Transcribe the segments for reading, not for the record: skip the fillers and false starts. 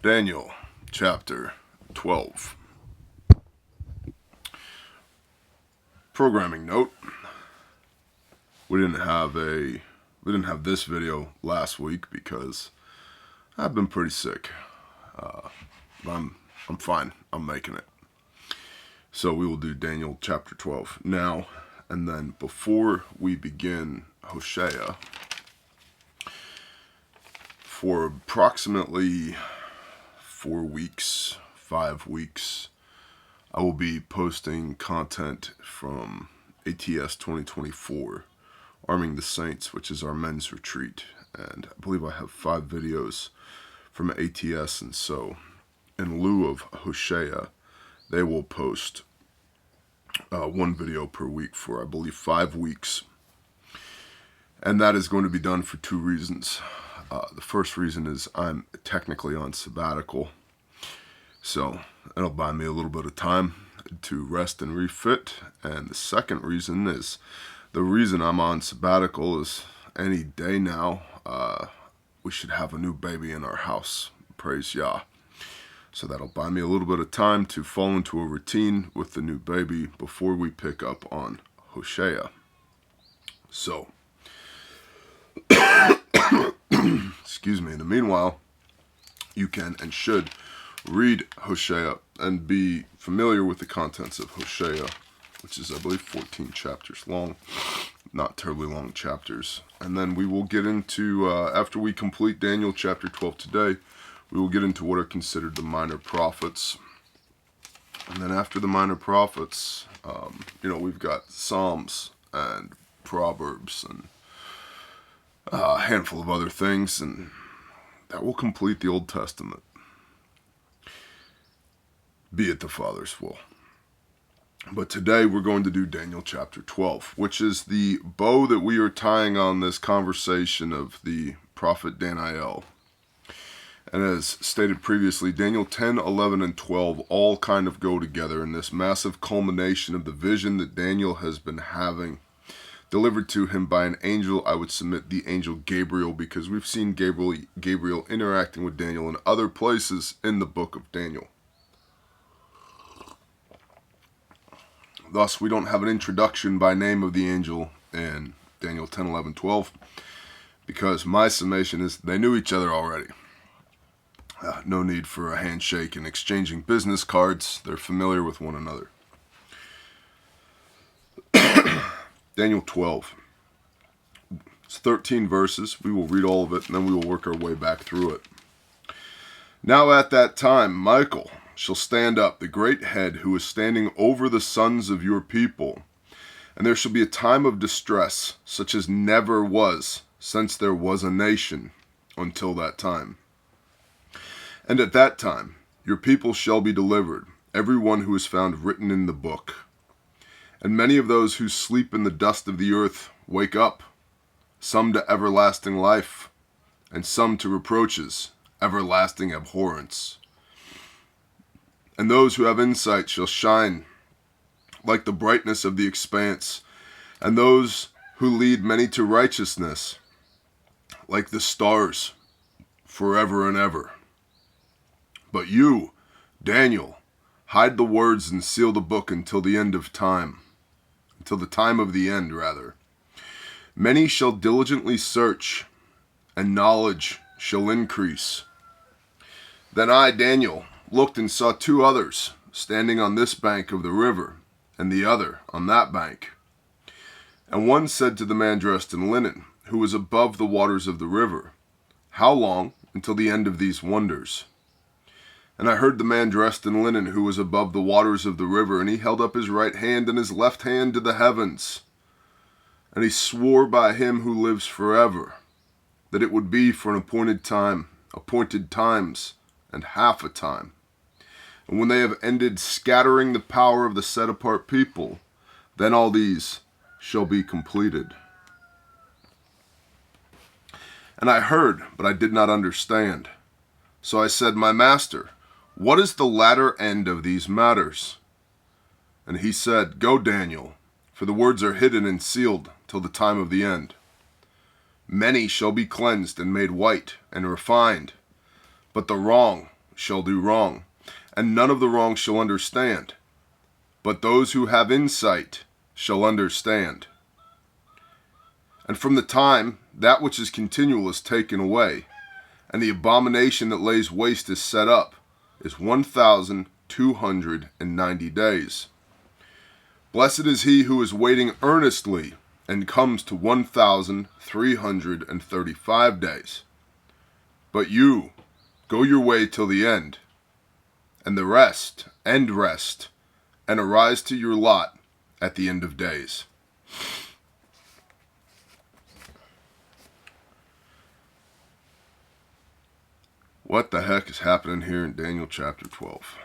Daniel chapter 12. Programming note. We didn't have this video last week because I've been pretty sick. I'm fine. I'm making it. So we will do Daniel chapter 12 now, and then before we begin Hosea, for approximately 5 weeks, I will be posting content from ATS 2024, Arming the Saints, which is our men's retreat. And I believe I have 5 videos from ATS, and so in lieu of Hosea, they will post 1 video per week for, I believe, 5 weeks. And that is going to be done for 2 reasons. The first reason is I'm technically on sabbatical, so it'll buy me a little bit of time to rest and refit. And the second reason is, the reason I'm on sabbatical is any day now, we should have a new baby in our house. Praise Yah. So that'll buy me a little bit of time to fall into a routine with the new baby before we pick up on Hosea. So, excuse me, in the meanwhile, you can and should read Hosea and be familiar with the contents of Hosea, which is, I believe, 14 chapters long, not terribly long chapters. And then we will get into, after we complete Daniel chapter 12 today, we will get into what are considered the minor prophets. And then after the minor prophets, we've got Psalms and Proverbs and a handful of other things, and that will complete the Old Testament. Be it the Father's will. But today we're going to do Daniel chapter 12, which is the bow that we are tying on this conversation of the prophet Daniel. And as stated previously, Daniel 10, 11, and 12 all kind of go together in this massive culmination of the vision that Daniel has been having, delivered to him by an angel. I would submit the angel Gabriel, because we've seen Gabriel interacting with Daniel in other places in the book of Daniel. Thus, we don't have an introduction by name of the angel in Daniel 10, 11, 12, because my summation is they knew each other already. No need for a handshake and exchanging business cards. They're familiar with one another. Daniel 12. It's 13 verses. We will read all of it, and then we will work our way back through it. Now at that time, Michael shall stand up, the great head, who is standing over the sons of your people. And there shall be a time of distress, such as never was, since there was a nation, until that time. And at that time, your people shall be delivered, every one who is found written in the book. And many of those who sleep in the dust of the earth wake up, some to everlasting life, and some to reproaches, everlasting abhorrence. And those who have insight shall shine like the brightness of the expanse, and those who lead many to righteousness like the stars forever and ever. But you, Daniel, hide the words and seal the book until the end of time. Until the time of the end, rather. Many shall diligently search, and knowledge shall increase. Then I, Daniel, looked and saw 2 others standing on this bank of the river, and the other on that bank. And one said to the man dressed in linen, who was above the waters of the river, how long until the end of these wonders? And I heard the man dressed in linen, who was above the waters of the river, and he held up his right hand and his left hand to the heavens. And he swore by him who lives forever, that it would be for an appointed time, appointed times, and half a time. And when they have ended scattering the power of the set apart people, then all these shall be completed. And I heard, but I did not understand. So I said, my master, what is the latter end of these matters? And he said, go, Daniel, for the words are hidden and sealed till the time of the end. Many shall be cleansed and made white and refined, but the wrong shall do wrong, and none of the wrong shall understand. But those who have insight shall understand. And from the time that which is continual is taken away, and the abomination that lays waste is set up, is 1,290 days. Blessed is he who is waiting earnestly, and comes to 1,335 days. But you, go your way till the end, and the rest, and arise to your lot at the end of days. What the heck is happening here in Daniel chapter 12?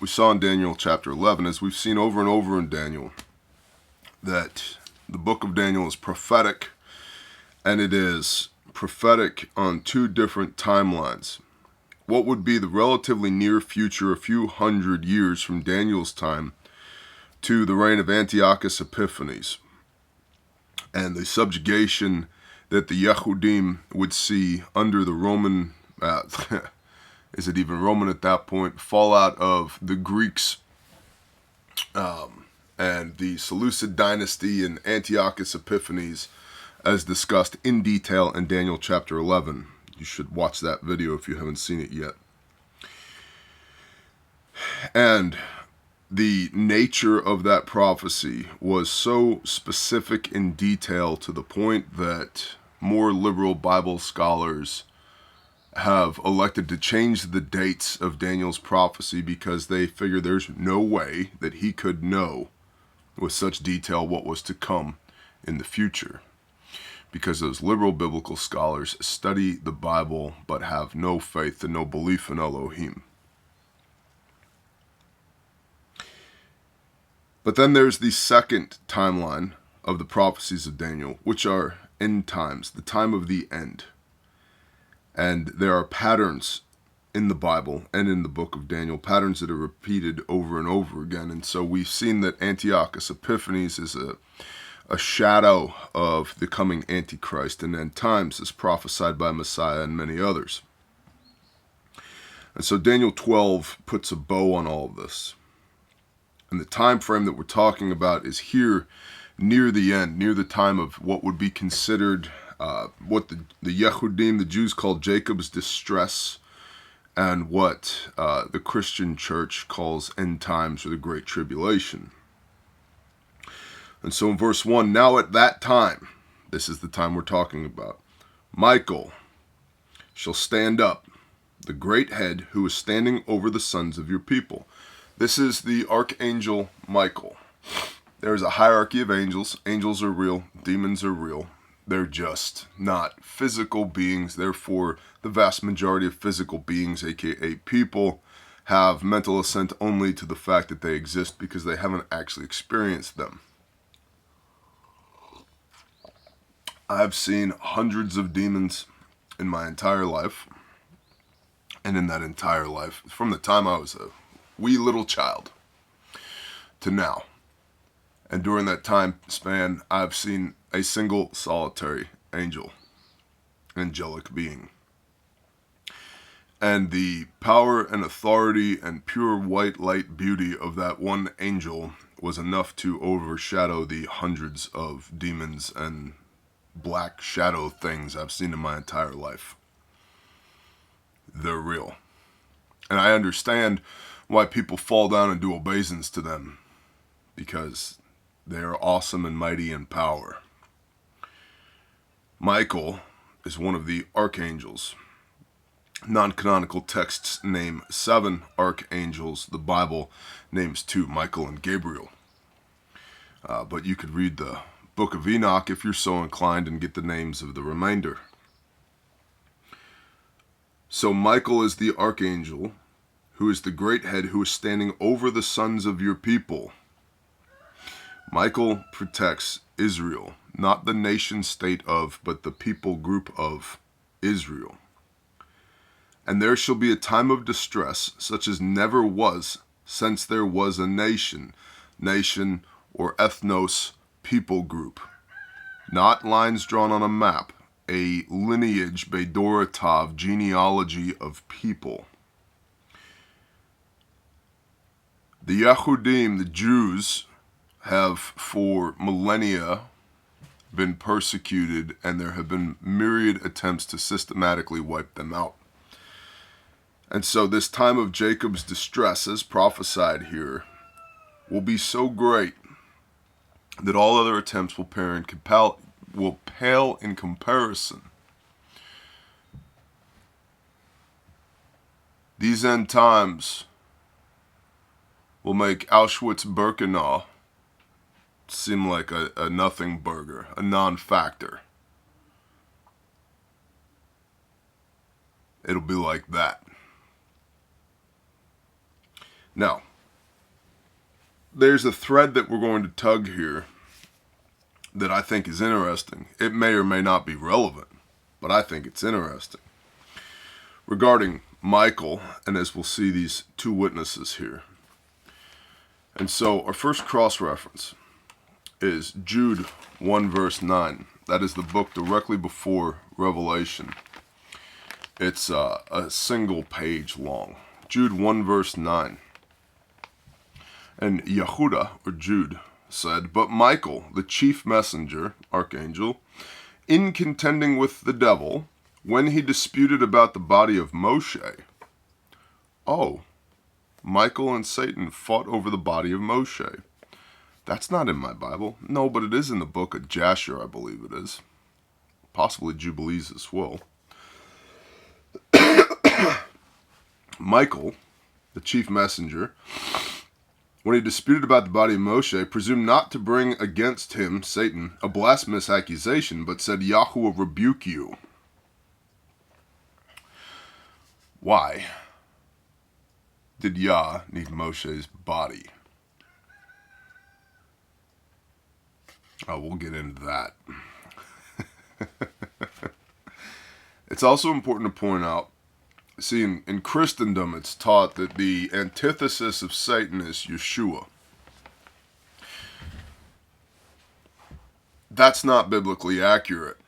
We saw in Daniel chapter 11, as we've seen over and over in Daniel, that the book of Daniel is prophetic, and it is prophetic on two different timelines. What would be the relatively near future, a few hundred years from Daniel's time, to the reign of Antiochus Epiphanes, and the subjugation that the Yehudim would see under the Roman, is it even Roman at that point, fallout of the Greeks, and the Seleucid dynasty and Antiochus Epiphanes, as discussed in detail in Daniel chapter 11. You should watch that video if you haven't seen it yet. And the nature of that prophecy was so specific in detail to the point that more liberal Bible scholars have elected to change the dates of Daniel's prophecy because they figure there's no way that he could know with such detail what was to come in the future. Because those liberal biblical scholars study the Bible but have no faith and no belief in Elohim. But then there's the second timeline of the prophecies of Daniel, which are end times, the time of the end. And there are patterns in the Bible and in the book of Daniel, patterns that are repeated over and over again. And so we've seen that Antiochus Epiphanes is a shadow of the coming Antichrist and end times, as prophesied by Messiah and many others. And so Daniel 12 puts a bow on all of this. And the time frame that we're talking about is here near the end, near the time of what would be considered what the Yehudim, the Jews, called Jacob's distress, and what the Christian church calls end times, or the Great Tribulation. And so in verse 1, now at that time, this is the time we're talking about, Michael shall stand up, the great head who is standing over the sons of your people. This is the archangel Michael. There is a hierarchy of angels. Angels are real. Demons are real. They're just not physical beings. Therefore, the vast majority of physical beings, aka people, have mental assent only to the fact that they exist because they haven't actually experienced them. I've seen hundreds of demons in my entire life. And in that entire life, from the time I was a wee little child to now. And during that time span, I've seen a single solitary angelic being. And the power and authority and pure white light beauty of that one angel was enough to overshadow the hundreds of demons and black shadow things I've seen in my entire life. They're real. And I understand why people fall down and do obeisance to them, because they are awesome and mighty in power. Michael is one of the archangels. Non-canonical texts name 7 archangels. The Bible names 2, Michael and Gabriel. But you could read the book of Enoch if you're so inclined and get the names of the remainder. So Michael is the archangel who is the great head who is standing over the sons of your people. Michael protects Israel, not the nation state of, but the people group of Israel. And there shall be a time of distress, such as never was since there was a nation or ethnos, people group. Not lines drawn on a map, a lineage, Beidoratav, genealogy of people. The Yehudim, the Jews, have for millennia been persecuted, and there have been myriad attempts to systematically wipe them out. And so this time of Jacob's distress, as prophesied here, will be so great that all other attempts will pale in comparison. These end times will make Auschwitz-Birkenau seem like a nothing burger, a non-factor. It'll be like that. Now, there's a thread that we're going to tug here that I think is interesting. It may or may not be relevant, but I think it's interesting. Regarding Michael, and as we'll see, these two witnesses here. And so our first cross-reference is Jude 1 verse 9. That is the book directly before Revelation. It's a single page long. Jude 1 verse 9. And Yehuda, or Jude, said, "But Michael, the chief messenger, archangel, in contending with the devil, when he disputed about the body of Moshe." Oh, Michael and Satan fought over the body of Moshe. That's not in my Bible. No, but it is in the book of Jasher, I believe it is. Possibly Jubilees as well. Michael, the chief messenger, when he disputed about the body of Moshe, presumed not to bring against him, Satan, a blasphemous accusation, but said, "Yahweh rebuke you." Why did Yah need Moshe's body? Oh, we'll get into that. It's also important to point out, see, in Christendom, it's taught that the antithesis of Satan is Yeshua. That's not biblically accurate.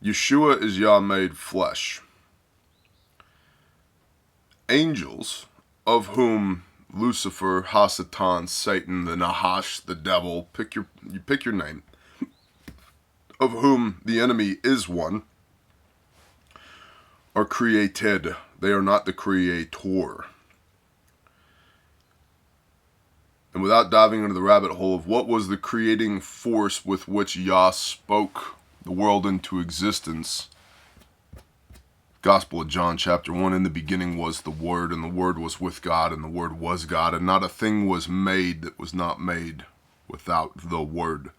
Yeshua is Yah made flesh. Angels, of whom Lucifer, Hasatan, Satan, the Nahash, the devil, you pick your name, of whom the enemy is one, are created. They are not the creator. And without diving into the rabbit hole of what was the creating force with which Yah spoke the world into existence, Gospel of John chapter 1, in the beginning was the Word, and the Word was with God, and the Word was God, and not a thing was made that was not made without the Word.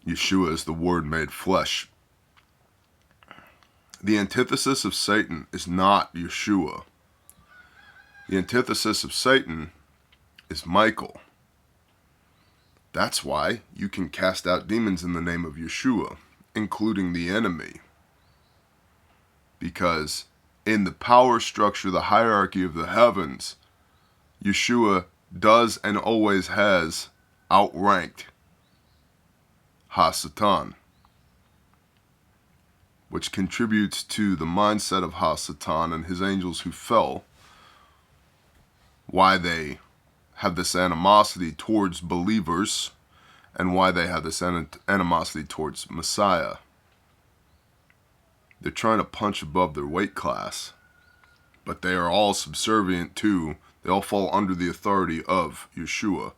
Yeshua is the Word made flesh. The antithesis of Satan is not Yeshua. The antithesis of Satan is Michael. That's why you can cast out demons in the name of Yeshua, including the enemy. Because in the power structure, the hierarchy of the heavens, Yeshua does and always has outranked Hasatan, which contributes to the mindset of Hasatan and his angels who fell, why they have this animosity towards believers and why they have this animosity towards Messiah. They're trying to punch above their weight class, but they are all subservient to, they all fall under the authority of Yeshua.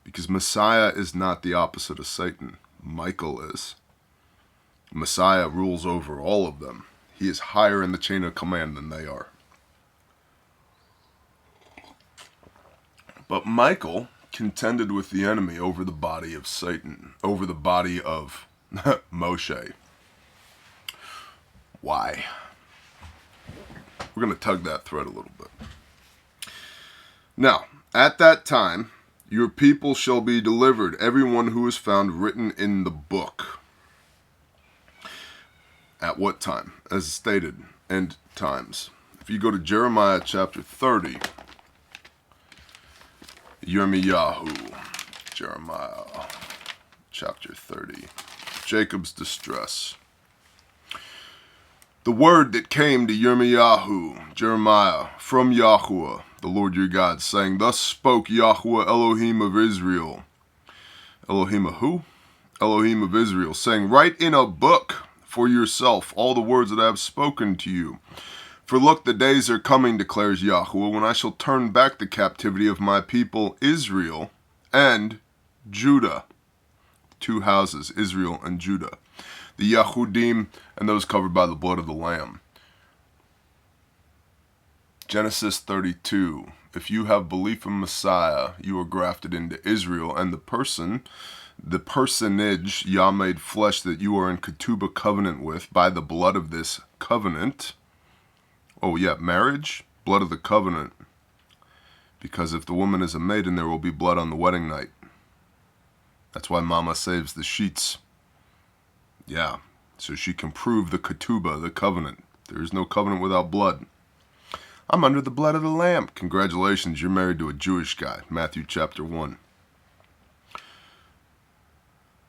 Because Messiah is not the opposite of Satan. Michael is. Messiah rules over all of them. He is higher in the chain of command than they are. But Michael contended with the enemy over the body of Satan, over the body of Moshe. Why? We're going to tug that thread a little bit. Now, at that time, your people shall be delivered, everyone who is found written in the book. At what time? As stated, end times. If you go to Jeremiah chapter 30, Jeremiah chapter 30. Jacob's distress. The word that came to Yirmiyahu, Jeremiah, from Yahweh, the Lord your God, saying, Thus spoke Yahweh Elohim of Israel. Elohim of who? Elohim of Israel, saying, Write in a book for yourself all the words that I have spoken to you. For look, the days are coming, declares Yahweh, when I shall turn back the captivity of my people Israel and Judah. Two houses, Israel and Judah. The Yehudim and those covered by the blood of the Lamb. Genesis 32. If you have belief in Messiah, you are grafted into Israel, and the personage, Yah made flesh, that you are in ketubah covenant with by the blood of this covenant. Oh yeah, marriage, blood of the covenant. Because if the woman is a maiden, there will be blood on the wedding night. That's why Mama saves the sheets. Yeah, so she can prove the ketubah, the covenant. There is no covenant without blood. I'm under the blood of the Lamb. Congratulations, you're married to a Jewish guy. Matthew chapter 1.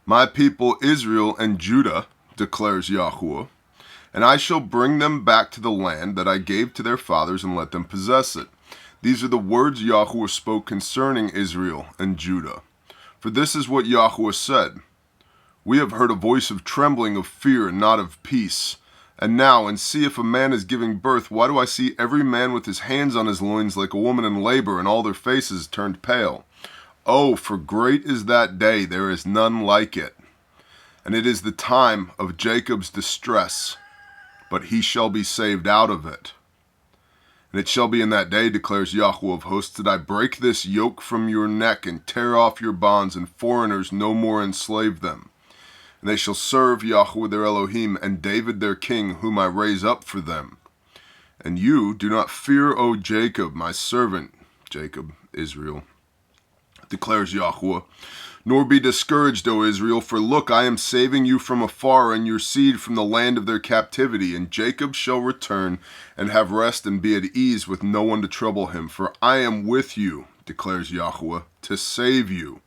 My people Israel and Judah, declares Yahweh, and I shall bring them back to the land that I gave to their fathers and let them possess it. These are the words Yahweh spoke concerning Israel and Judah. For this is what Yahweh said. We have heard a voice of trembling, of fear, and not of peace. And now, and see if a man is giving birth, why do I see every man with his hands on his loins like a woman in labor, and all their faces turned pale? Oh, for great is that day, there is none like it. And it is the time of Jacob's distress, but he shall be saved out of it. And it shall be in that day, declares Yahweh of hosts, that I break this yoke from your neck, and tear off your bonds, and foreigners no more enslave them. And they shall serve Yahweh their Elohim, and David their king, whom I raise up for them. And you do not fear, O Jacob, my servant, Jacob, Israel, declares Yahweh, nor be discouraged, O Israel, for look, I am saving you from afar, and your seed from the land of their captivity. And Jacob shall return, and have rest, and be at ease, with no one to trouble him. For I am with you, declares Yahweh, to save you.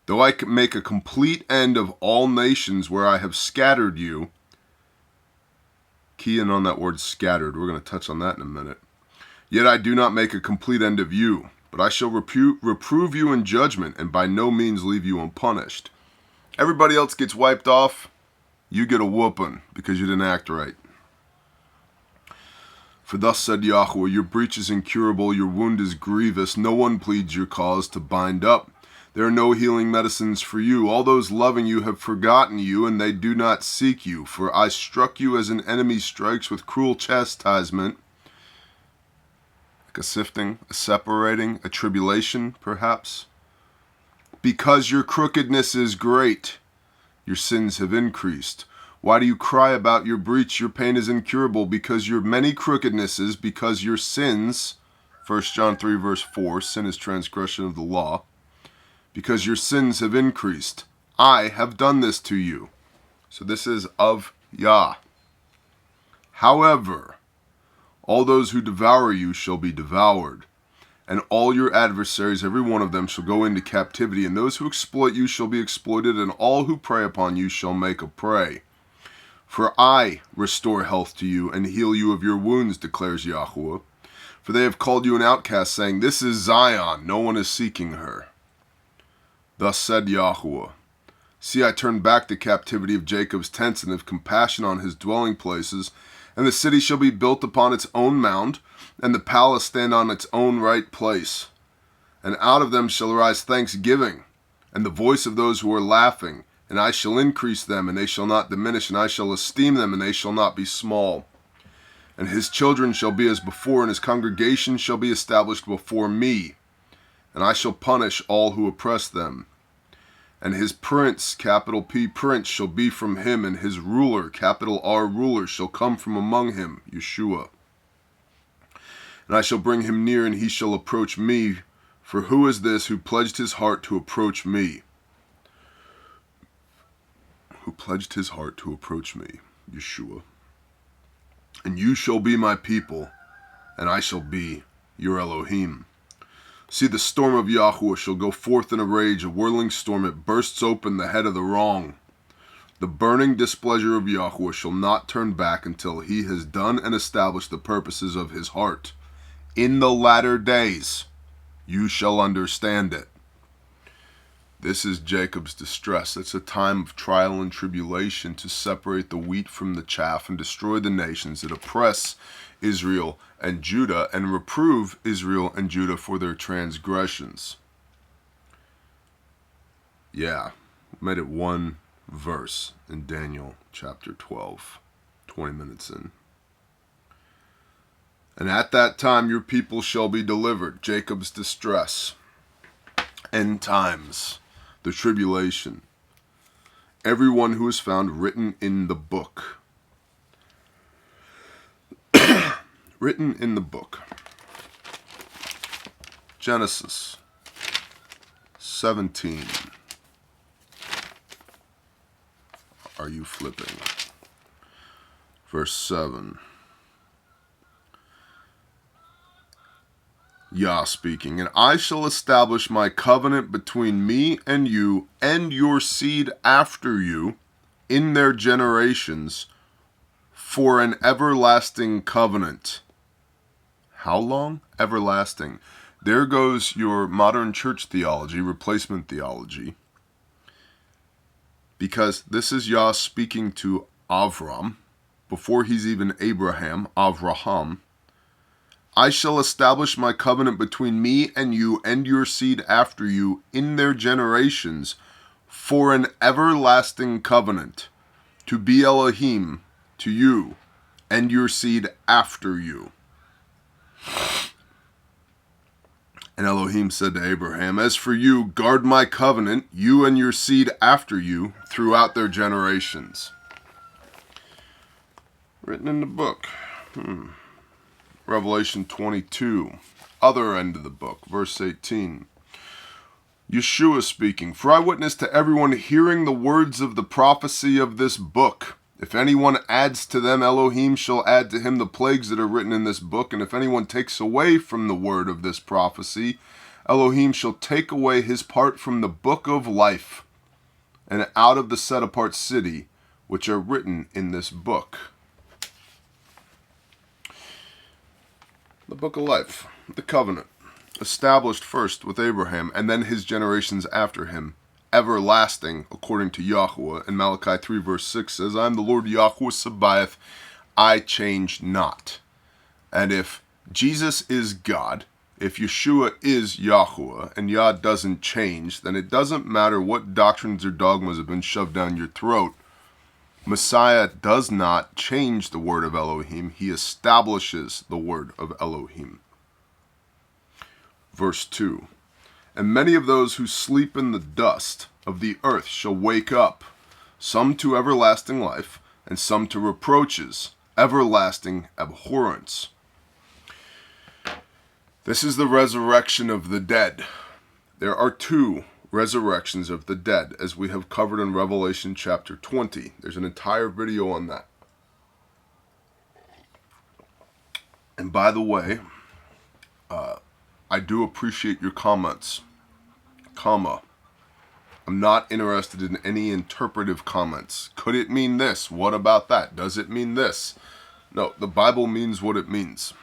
Though I make a complete end of all nations where I have scattered you. Key in on that word scattered. We're going to touch on that in a minute. Yet I do not make a complete end of you, but I shall reprove you in judgment, and by no means leave you unpunished. Everybody else gets wiped off. You get a whooping because you didn't act right. For thus said Yahweh, your breach is incurable, your wound is grievous. No one pleads your cause to bind up. There are no healing medicines for you. All those loving you have forgotten you, and they do not seek you. For I struck you as an enemy strikes with cruel chastisement, like a sifting, a separating, a tribulation, perhaps. Because your crookedness is great, your sins have increased. Why do you cry about your breach? Your pain is incurable, because your many crookednesses, because your sins, 1 John 3 verse 4, sin is transgression of the law. Because your sins have increased. I have done this to you. So this is of Yah. However, all those who devour you shall be devoured, and all your adversaries, every one of them, shall go into captivity, and those who exploit you shall be exploited, and all who prey upon you shall make a prey. For I restore health to you, and heal you of your wounds, declares Yahweh. For they have called you an outcast, saying, This is Zion, no one is seeking her. Thus said Yahweh, See, I turn back the captivity of Jacob's tents, and have compassion on his dwelling places, and the city shall be built upon its own mound, and the palace stand on its own right place. And out of them shall arise thanksgiving, and the voice of those who are laughing, and I shall increase them, and they shall not diminish, and I shall esteem them, and they shall not be small. And his children shall be as before, and his congregation shall be established before me. And I shall punish all who oppress them. And his prince, capital P, prince, shall be from him, and his ruler, capital R, ruler, shall come from among him, Yeshua. And I shall bring him near, and he shall approach me. For who is this who pledged his heart to approach me? Who pledged his heart to approach me, Yeshua. And you shall be my people, and I shall be your Elohim. See, the storm of Yahweh shall go forth in a rage, a whirling storm. It bursts open the head of the wrong. The burning displeasure of Yahweh shall not turn back until he has done and established the purposes of his heart. In the latter days you shall understand it. This is Jacob's distress. It's a time of trial and tribulation to separate the wheat from the chaff and destroy the nations that oppress Israel and Judah and reprove Israel and Judah for their transgressions. Yeah, made it one verse in Daniel chapter 12, 20 minutes in. And at that time your people shall be delivered. Jacob's distress. End times. The tribulation. Everyone who is found written in the book. Written in the book. Genesis 17. Are you flipping? Verse 7. Yah speaking, and I shall establish my covenant between me and you and your seed after you in their generations for an everlasting covenant. How long? Everlasting. There goes your modern church theology, replacement theology. Because this is Yah speaking to Avram, before he's even Abraham, Avraham. I shall establish my covenant between me and you and your seed after you in their generations for an everlasting covenant, to be Elohim to you and your seed after you. And Elohim said to Abraham, as for you, guard my covenant, you and your seed after you, throughout their generations. Written in the book. Revelation 22, other end of the book, verse 18. Yeshua speaking, for I witness to everyone hearing the words of the prophecy of this book. If anyone adds to them, Elohim shall add to him the plagues that are written in this book. And if anyone takes away from the word of this prophecy, Elohim shall take away his part from the book of life and out of the set apart city, which are written in this book. The book of life, the covenant, established first with Abraham and then his generations after him, everlasting, according to Yahweh. And Malachi 3 verse 6 says, I am the Lord Yahweh Sabaoth, I change not. And if Jesus is God, if Yeshua is Yahweh, and Yah doesn't change, then it doesn't matter what doctrines or dogmas have been shoved down your throat. Messiah does not change the word of Elohim. He establishes the word of Elohim. Verse 2. And many of those who sleep in the dust of the earth shall wake up, some to everlasting life, and some to reproaches, everlasting abhorrence. This is the resurrection of the dead. There are two resurrections of the dead, as we have covered in Revelation chapter 20. There's an entire video on that. And by the way, I do appreciate your comments. I'm not interested in any interpretive comments. Could it mean this? What about that? Does it mean this? No, the Bible means what it means.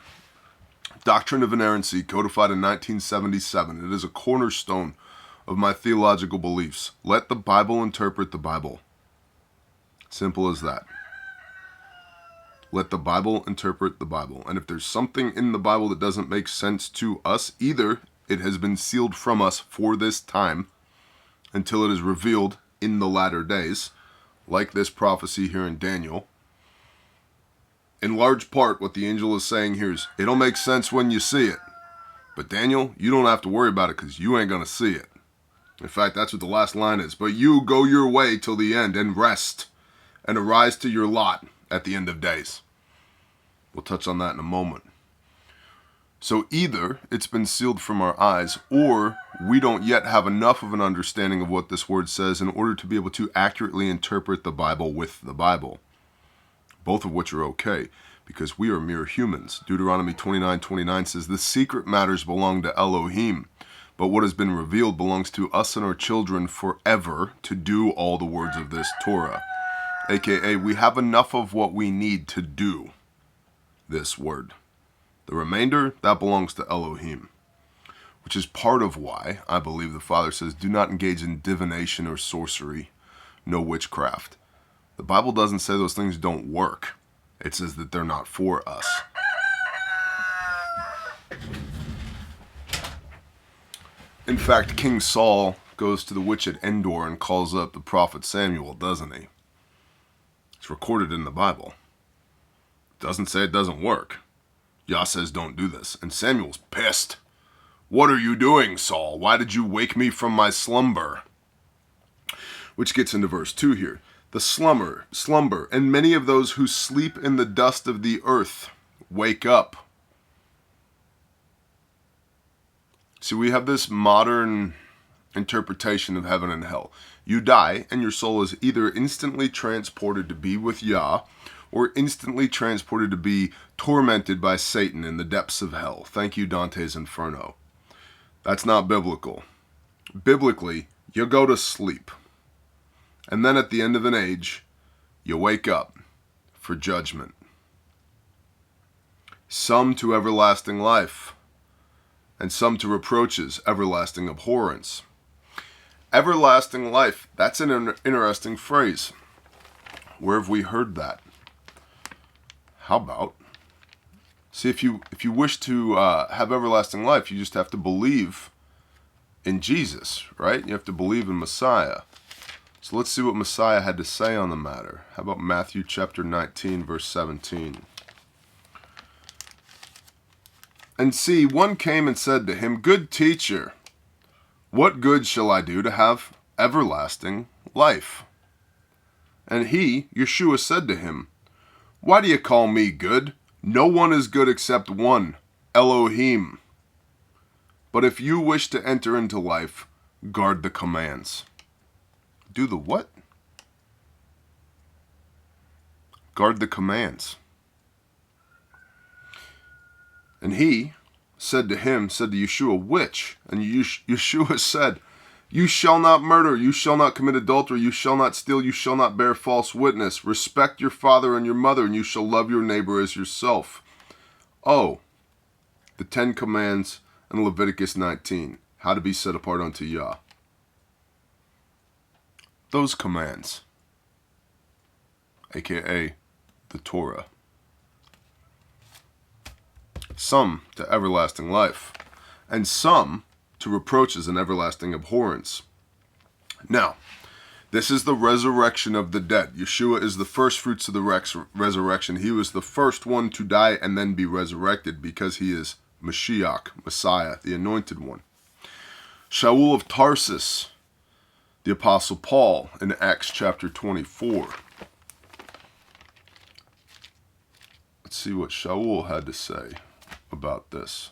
Doctrine of Inerrancy, codified in 1977. It is a cornerstone of my theological beliefs. Let the Bible interpret the Bible. Simple as that. Let the Bible interpret the Bible. And if there's something in the Bible that doesn't make sense to us, either it has been sealed from us for this time until it is revealed in the latter days, like this prophecy here in Daniel. In large part, what the angel is saying here is, it'll make sense when you see it. But Daniel, you don't have to worry about it because you ain't going to see it. In fact, that's what the last line is. But you go your way till the end and rest and arise to your lot at the end of days. We'll touch on that in a moment. So either it's been sealed from our eyes, or we don't yet have enough of an understanding of what this word says in order to be able to accurately interpret the Bible with the Bible. Both of which are okay, because we are mere humans. Deuteronomy 29:29 says, the secret matters belong to Elohim, but what has been revealed belongs to us and our children forever to do all the words of this Torah. aka we have enough of what we need to do this word. The remainder, that belongs to Elohim, which is part of why I believe the Father says, do not engage in divination or sorcery, no witchcraft. The Bible doesn't say those things don't work. It says that they're not for us. In fact, King Saul goes to the witch at Endor and calls up the prophet Samuel, doesn't he? It's recorded in the Bible. It doesn't say it doesn't work. Yah says don't do this. And Samuel's pissed. What are you doing, Saul? Why did you wake me from my slumber? Which gets into verse 2 here. The slumber, and many of those who sleep in the dust of the earth wake up. See, we have this modern interpretation of heaven and hell. You die, and your soul is either instantly transported to be with Yah, or instantly transported to be tormented by Satan in the depths of hell. Thank you, Dante's Inferno. That's not biblical. Biblically, you go to sleep. And then at the end of an age, you wake up for judgment. Some to everlasting life, and some to reproaches, everlasting abhorrence. Everlasting life, that's an interesting phrase. Where have we heard that? How about, see, if you wish to have everlasting life, you just have to believe in Jesus, right? You have to believe in Messiah. So let's see what Messiah had to say on the matter. How about Matthew chapter 19, verse 17? And see, one came and said to him, Good teacher, what good shall I do to have everlasting life? And he, Yeshua, said to him, Why do you call me good? No one is good except one, Elohim. But if you wish to enter into life, guard the commands. Do the what? Guard the commands. And he said to Yeshua, which? And Yeshua said, You shall not murder, you shall not commit adultery, you shall not steal, you shall not bear false witness. Respect your father and your mother, and you shall love your neighbor as yourself. Oh, the 10 Commands and Leviticus 19, how to be set apart unto Yah. Those commands, aka the Torah. Some to everlasting life, and some to reproaches and everlasting abhorrence. Now, this is the resurrection of the dead. Yeshua is the first fruits of the resurrection. He was the first one to die and then be resurrected because he is Mashiach, Messiah, the anointed one. Shaul of Tarsus, the Apostle Paul in Acts chapter 24. Let's see what Shaul had to say about this.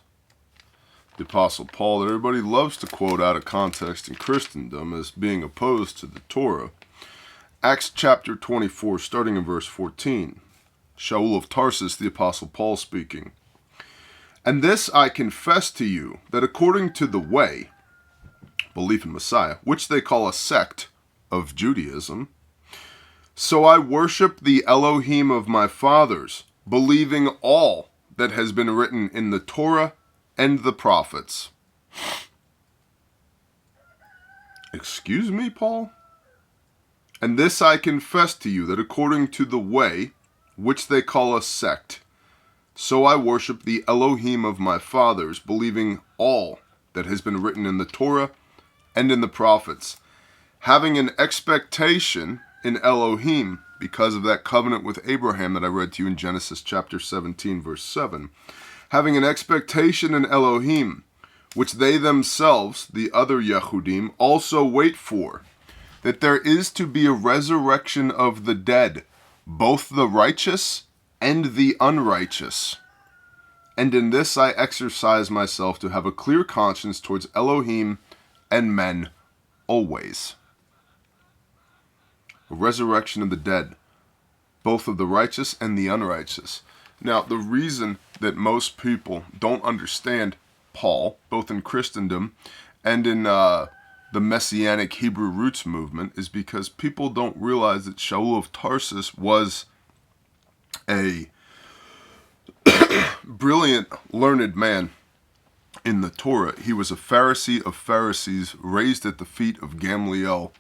The Apostle Paul, that everybody loves to quote out of context in Christendom as being opposed to the Torah. Acts chapter 24, starting in verse 14. Shaul of Tarsus, the Apostle Paul speaking. And this I confess to you, that according to the way, belief in Messiah, which they call a sect of Judaism, so I worship the Elohim of my fathers, believing all that has been written in the Torah and the prophets. Excuse me, Paul? And this I confess to you, that according to the way, which they call a sect, so I worship the Elohim of my fathers, believing all that has been written in the Torah and in the prophets, having an expectation in Elohim, because of that covenant with Abraham that I read to you in Genesis chapter 17, verse 7, having an expectation in Elohim, which they themselves, the other Yehudim, also wait for, that there is to be a resurrection of the dead, both the righteous and the unrighteous. And in this I exercise myself to have a clear conscience towards Elohim and men always. A resurrection of the dead, both of the righteous and the unrighteous. Now, the reason that most people don't understand Paul, both in Christendom and in the Messianic Hebrew roots movement is because people don't realize that Shaul of Tarsus was a brilliant, learned man in the Torah. He was a Pharisee of Pharisees, raised at the feet of Gamliel.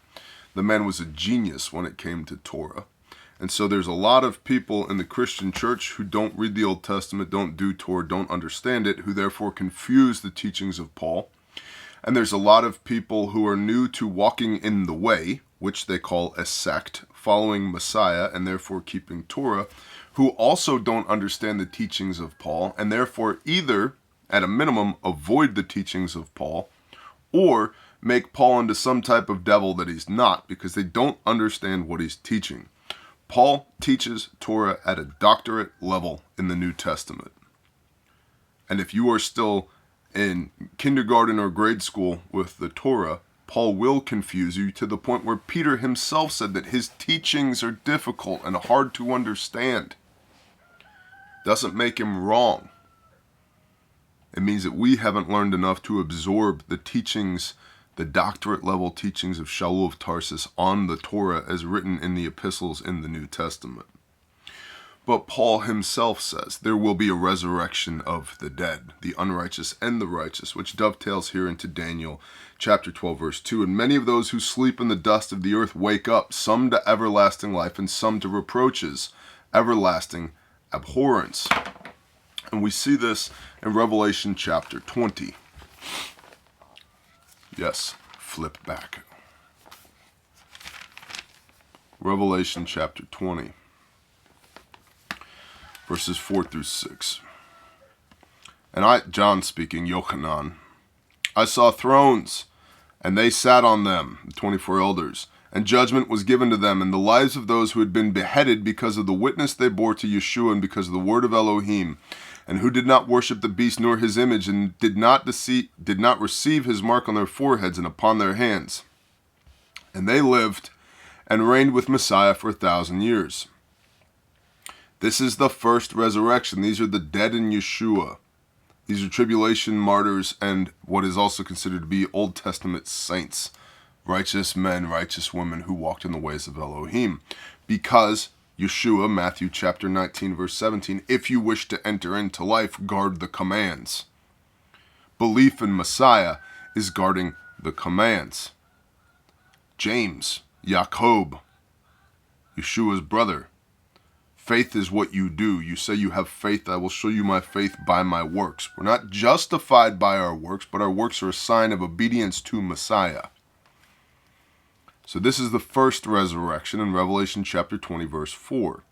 The man was a genius when it came to Torah. And so there's a lot of people in the Christian church who don't read the Old Testament, don't do Torah, don't understand it, who therefore confuse the teachings of Paul. And there's a lot of people who are new to walking in the way, which they call a sect, following Messiah and therefore keeping Torah, who also don't understand the teachings of Paul and therefore either, at a minimum, avoid the teachings of Paul or make Paul into some type of devil that he's not because they don't understand what he's teaching. Paul teaches Torah at a doctorate level in the New Testament. And if you are still in kindergarten or grade school with the Torah, Paul will confuse you to the point where Peter himself said that his teachings are difficult and hard to understand. Doesn't make him wrong. It means that we haven't learned enough to absorb the teachings, the doctorate level teachings of Shaul of Tarsus on the Torah as written in the epistles in the New Testament. But Paul himself says there will be a resurrection of the dead, the unrighteous and the righteous, which dovetails here into Daniel chapter 12, verse 2. And many of those who sleep in the dust of the earth wake up, some to everlasting life and some to reproaches, everlasting abhorrence. And we see this in Revelation chapter 20. Yes, flip back. Revelation chapter 20. Verses 4 through 6. And I, John speaking, Yochanan, I saw thrones, and they sat on them, the 24 elders, and judgment was given to them, and the lives of those who had been beheaded because of the witness they bore to Yeshua and because of the word of Elohim, and who did not worship the beast nor his image, and did not receive his mark on their foreheads and upon their hands. And they lived and reigned with Messiah for 1,000 years. This is the first resurrection. These are the dead in Yeshua. These are tribulation martyrs and what is also considered to be Old Testament saints, righteous men, righteous women who walked in the ways of Elohim. Because Yeshua, Matthew chapter 19, verse 17, if you wish to enter into life, guard the commands. Belief in Messiah is guarding the commands. James, Jacob, Yeshua's brother. Faith is what you do. You say you have faith, I will show you my faith by my works. We're not justified by our works, but our works are a sign of obedience to Messiah. So this is the first resurrection in Revelation chapter 20, verse 4.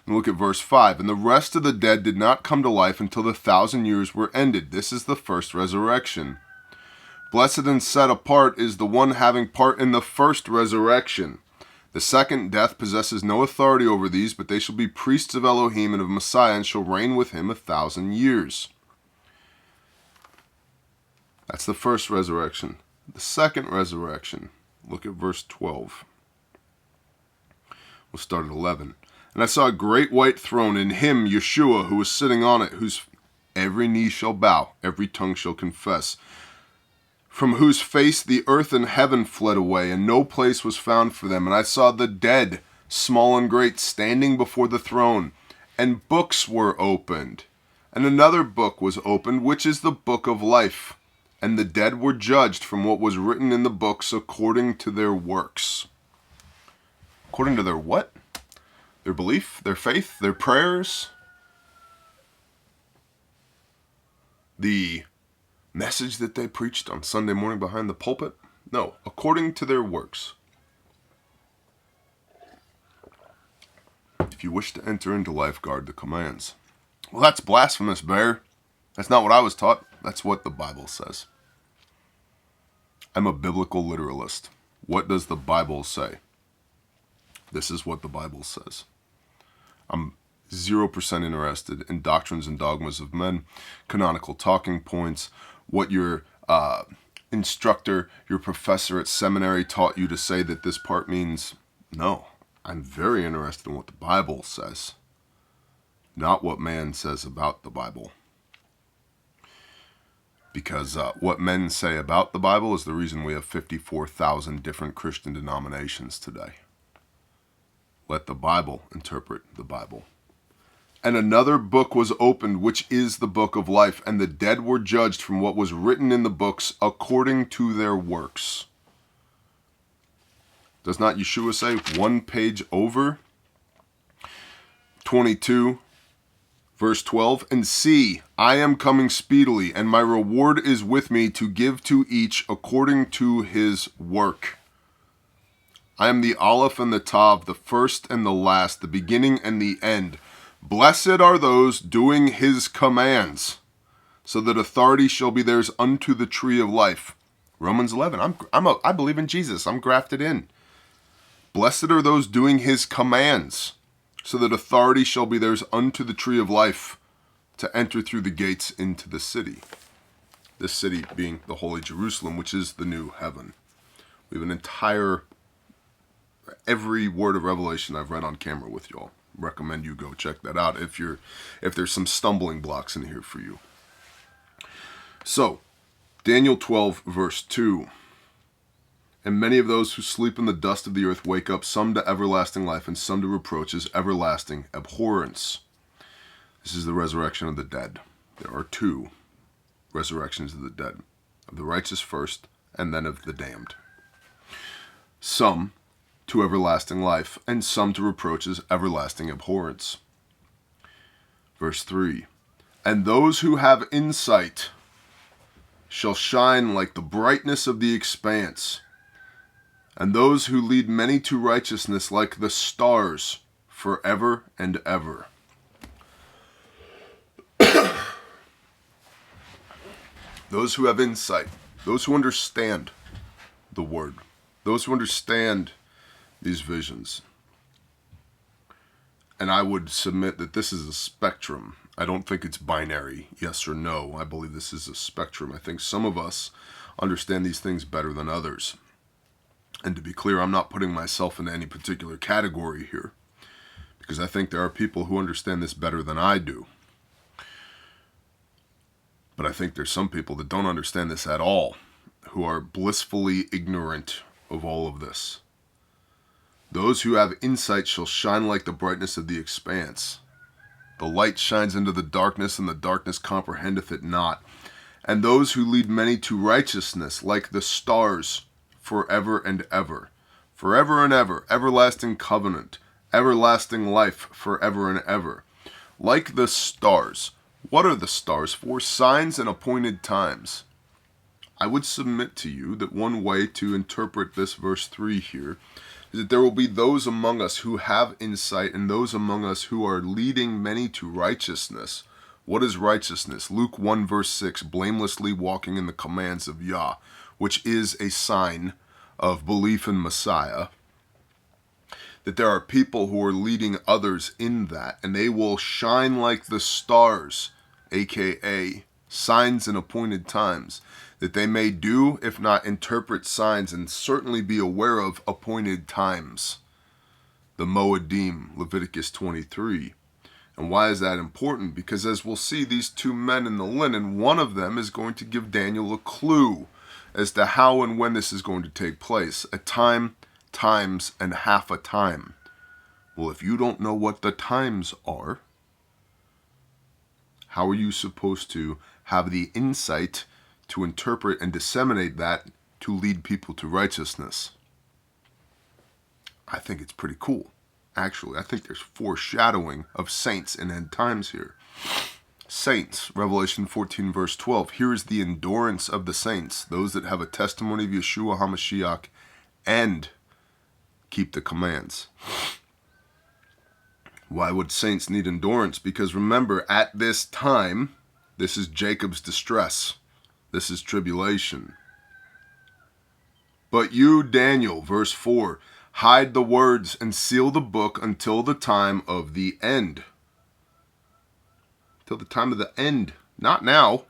And look at verse 5. And the rest of the dead did not come to life until the 1,000 years were ended. This is the first resurrection. Blessed and set apart is the one having part in the first resurrection. The second death possesses no authority over these, but they shall be priests of Elohim and of Messiah, and shall reign with him 1,000 years. That's the first resurrection. The second resurrection. Look at verse 12. We'll start at 11. And I saw a great white throne, in him Yeshua, who was sitting on it, whose every knee shall bow, every tongue shall confess, from whose face the earth and heaven fled away, and no place was found for them. And I saw the dead, small and great, standing before the throne, and books were opened. And another book was opened, which is the book of life. And the dead were judged from what was written in the books according to their works. According to their what? Their belief, their faith, their prayers, the message that they preached on Sunday morning behind the pulpit? No, according to their works. If you wish to enter into life, guard the commands. Well, that's blasphemous, Bear. That's not what I was taught. That's what the Bible says. I'm a biblical literalist. What does the Bible say? This is what the Bible says. I'm 0% interested in doctrines and dogmas of men, canonical talking points, what your instructor, your professor at seminary taught you to say that this part means. No, I'm very interested in what the Bible says, not what man says about the Bible. Because what men say about the Bible is the reason we have 54,000 different Christian denominations today. Let the Bible interpret the Bible. And another book was opened, which is the book of life, and the dead were judged from what was written in the books according to their works. Does not Yeshua say one page over? 22, verse 12, and see, I am coming speedily, and my reward is with me to give to each according to his work. I am the Aleph and the Tav, the first and the last, the beginning and the end. Blessed are those doing his commands, so that authority shall be theirs unto the tree of life. Romans 11, I believe in Jesus. I'm grafted in. Blessed are those doing his commands, so that authority shall be theirs unto the tree of life, to enter through the gates into the city. This city being the Holy Jerusalem, which is the new heaven. We have an entire, every word of Revelation I've read on camera with y'all. Recommend you go check that out if there's some stumbling blocks in here for you. So, Daniel 12, verse 2. And many of those who sleep in the dust of the earth wake up, some to everlasting life, and some to reproaches, everlasting abhorrence. This is the resurrection of the dead. There are two resurrections of the dead, of the righteous first, and then of the damned. Some to everlasting life, and some to reproaches, everlasting abhorrence. Verse 3. And those who have insight shall shine like the brightness of the expanse, and those who lead many to righteousness like the stars forever and ever. Those who have insight, those who understand the word, those who understand these visions. And I would submit that this is a spectrum. I don't think it's binary, yes or no. I believe this is a spectrum. I think some of us understand these things better than others. And to be clear, I'm not putting myself into any particular category here, because I think there are people who understand this better than I do. But I think there's some people that don't understand this at all, who are blissfully ignorant of all of this. Those who have insight shall shine like the brightness of the expanse. The light shines into the darkness, and the darkness comprehendeth it not. And those who lead many to righteousness like the stars forever and ever. Forever and ever, everlasting covenant, everlasting life forever and ever. Like the stars. What are the stars for? Signs and appointed times. I would submit to you that one way to interpret this verse 3 here is that there will be those among us who have insight, and those among us who are leading many to righteousness. What is righteousness? Luke 1 verse 6, blamelessly walking in the commands of Yah, which is a sign of belief in Messiah. That there are people who are leading others in that, and they will shine like the stars, aka signs and appointed times, that they may do, if not interpret signs, and certainly be aware of appointed times. The Moedim, Leviticus 23. And why is that important? Because as we'll see, these two men in the linen, one of them is going to give Daniel a clue as to how and when this is going to take place. A time, times, and half a time. Well, if you don't know what the times are, how are you supposed to have the insight to interpret and disseminate that to lead people to righteousness? I think it's pretty cool. Actually, I think there's foreshadowing of saints in end times here. Saints, Revelation 14 verse 12. Here is the endurance of the saints, those that have a testimony of Yeshua HaMashiach and keep the commands. Why would saints need endurance? Because remember, at this time, this is Jacob's distress. This is tribulation. But you, Daniel, verse 4, hide the words and seal the book until the time of the end. Till the time of the end. Not now.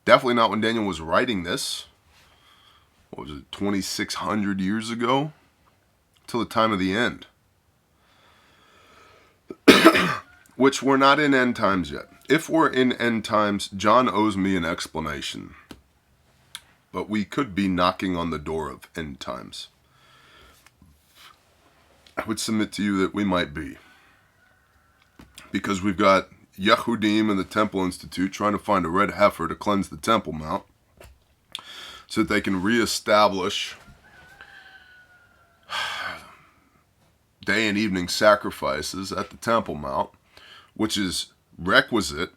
Definitely not when Daniel was writing this. What was it, 2,600 years ago? Till the time of the end. Which we're not in end times yet. if we're in end times, John owes me an explanation. But we could be knocking on the door of end times. I would submit to you that we might be. Because we've got Yehudim and the Temple Institute trying to find a red heifer to cleanse the Temple Mount so that they can reestablish day and evening sacrifices at the Temple Mount, which is requisite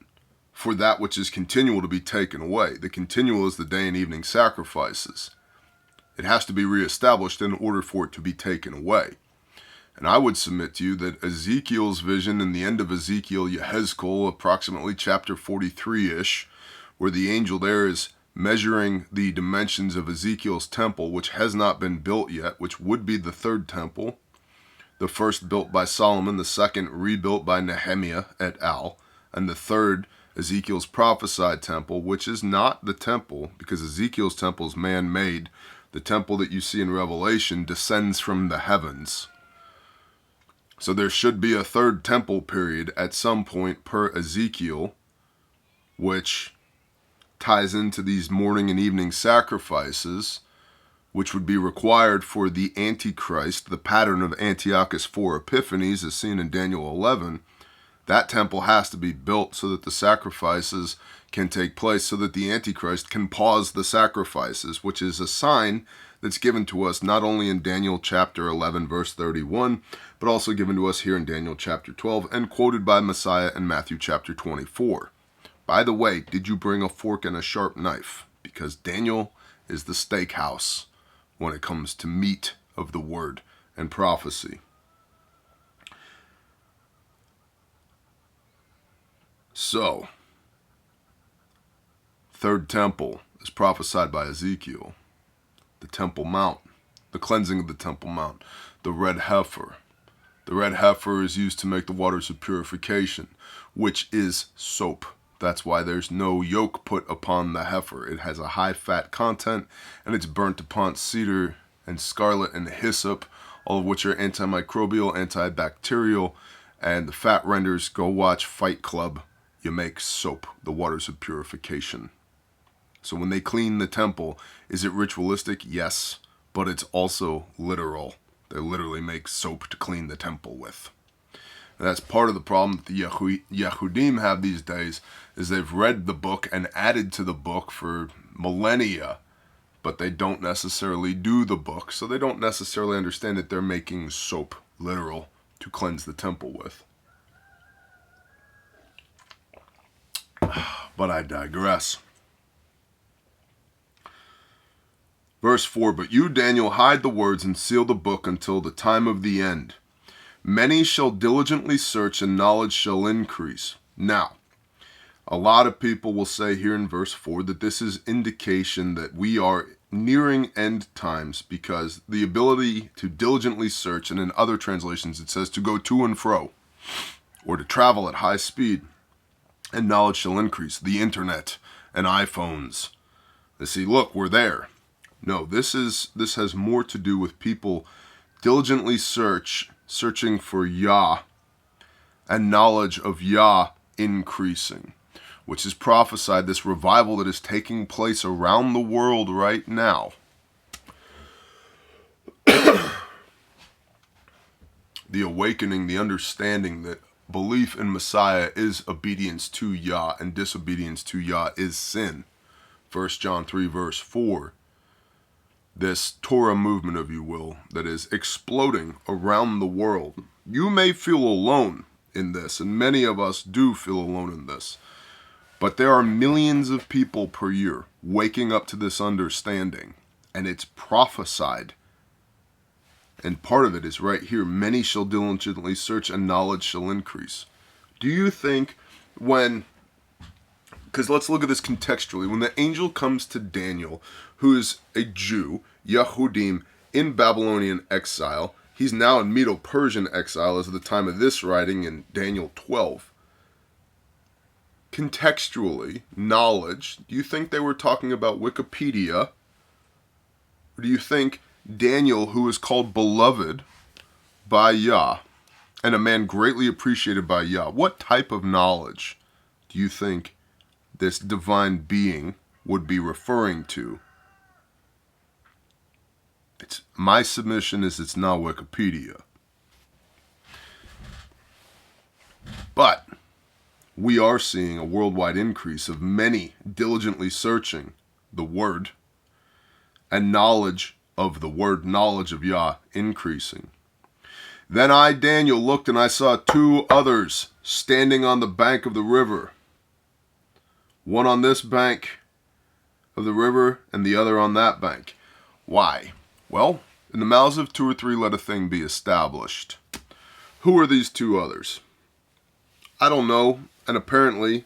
for that which is continual to be taken away. The continual is the day and evening sacrifices. It has to be reestablished in order for it to be taken away. And I would submit to you that Ezekiel's vision in the end of Ezekiel, Yehezkel, approximately chapter 43-ish, where the angel there is measuring the dimensions of Ezekiel's temple, which has not been built yet, which would be the third temple, the first built by Solomon, the second rebuilt by Nehemiah et al., and the third, Ezekiel's prophesied temple, which is not the temple, because Ezekiel's temple is man-made. The temple that you see in Revelation descends from the heavens. So there should be a third temple period at some point per Ezekiel, which ties into these morning and evening sacrifices, which would be required for the Antichrist, the pattern of Antiochus 4 Epiphanies, as seen in Daniel 11. That temple has to be built so that the sacrifices can take place, so that the Antichrist can pause the sacrifices, which is a sign that's given to us not only in Daniel chapter 11, verse 31, but also given to us here in Daniel chapter 12, and quoted by Messiah in Matthew chapter 24. By the way, did you bring a fork and a sharp knife? Because Daniel is the steakhouse when it comes to meat of the word and prophecy. So, third temple is prophesied by Ezekiel. The Temple Mount, the cleansing of the Temple Mount, the red heifer. The red heifer is used to make the waters of purification, which is soap. That's why there's no yoke put upon the heifer. It has a high fat content, and it's burnt upon cedar and scarlet and hyssop, all of which are antimicrobial, antibacterial, and the fat renders. Go watch Fight Club. You make soap, the waters of purification. So when they clean the temple, is it ritualistic? Yes, but it's also literal. They literally make soap to clean the temple with. And that's part of the problem that the Yehudim have these days, is they've read the book and added to the book for millennia, but they don't necessarily do the book, so they don't necessarily understand that they're making soap literal to cleanse the temple with. But I digress. Verse 4, but you, Daniel, hide the words and seal the book until the time of the end. Many shall diligently search, and knowledge shall increase. Now, a lot of people will say here in verse 4 that this is indication that we are nearing end times, because the ability to diligently search, and in other translations it says to go to and fro, or to travel at high speed, and knowledge shall increase. The internet and iPhones. They see, look, we're there. No, this has more to do with people diligently searching for Yah, and knowledge of Yah increasing, which is prophesied, this revival that is taking place around the world right now. The awakening, the understanding that belief in Messiah is obedience to Yah, and disobedience to Yah is sin. 1 John 3 verse 4. This Torah movement, if you will, that is exploding around the world. You may feel alone in this, and many of us do feel alone in this. But there are millions of people per year waking up to this understanding, and it's prophesied. And part of it is right here. Many shall diligently search, and knowledge shall increase. Do you think because let's look at this contextually. When the angel comes to Daniel, who is a Jew, Yehudim, in Babylonian exile, he's now in Medo-Persian exile as of the time of this writing in Daniel 12. Contextually, knowledge, do you think they were talking about Wikipedia? Or do you think Daniel, who is called beloved by Yah, and a man greatly appreciated by Yah, what type of knowledge do you think this divine being would be referring to? My submission is it's not Wikipedia. But we are seeing a worldwide increase of many diligently searching the Word and knowledge of the Word, knowledge of Yah increasing. Then I, Daniel, looked and I saw two others standing on the bank of the river. One on this bank of the river and the other on that bank. Why? Well, in the mouths of two or three let a thing be established. Who are these two others? I don't know, and apparently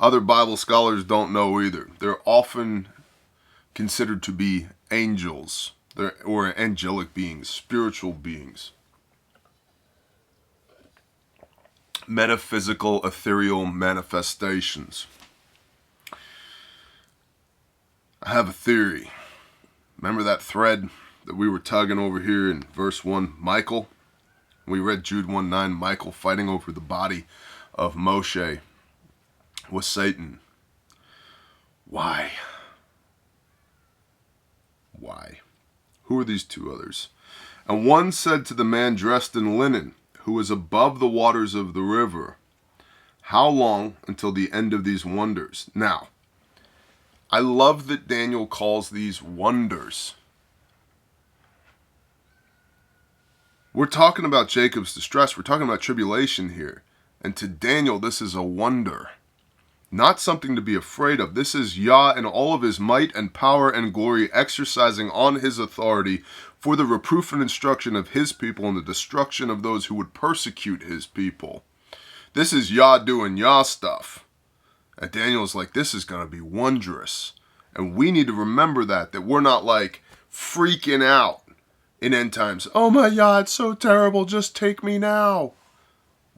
other Bible scholars don't know either. They're often considered to be angels or angelic beings, spiritual beings. Metaphysical, ethereal manifestations. I have a theory. Remember that thread that we were tugging over here in verse 1, Michael? We read Jude 1:9, Michael fighting over the body of Moshe with Satan. Why? Why? Who are these two others? And one said to the man dressed in linen, who was above the waters of the river, how long until the end of these wonders? Now, I love that Daniel calls these wonders. We're talking about Jacob's distress. We're talking about tribulation here. And to Daniel, this is a wonder. Not something to be afraid of. This is Yah in all of his might and power and glory, exercising on his authority for the reproof and instruction of his people and the destruction of those who would persecute his people. This is Yah doing Yah stuff. And Daniel's like, this is going to be wondrous. And we need to remember that we're not like freaking out in end times. Oh my God, it's so terrible. Just take me now.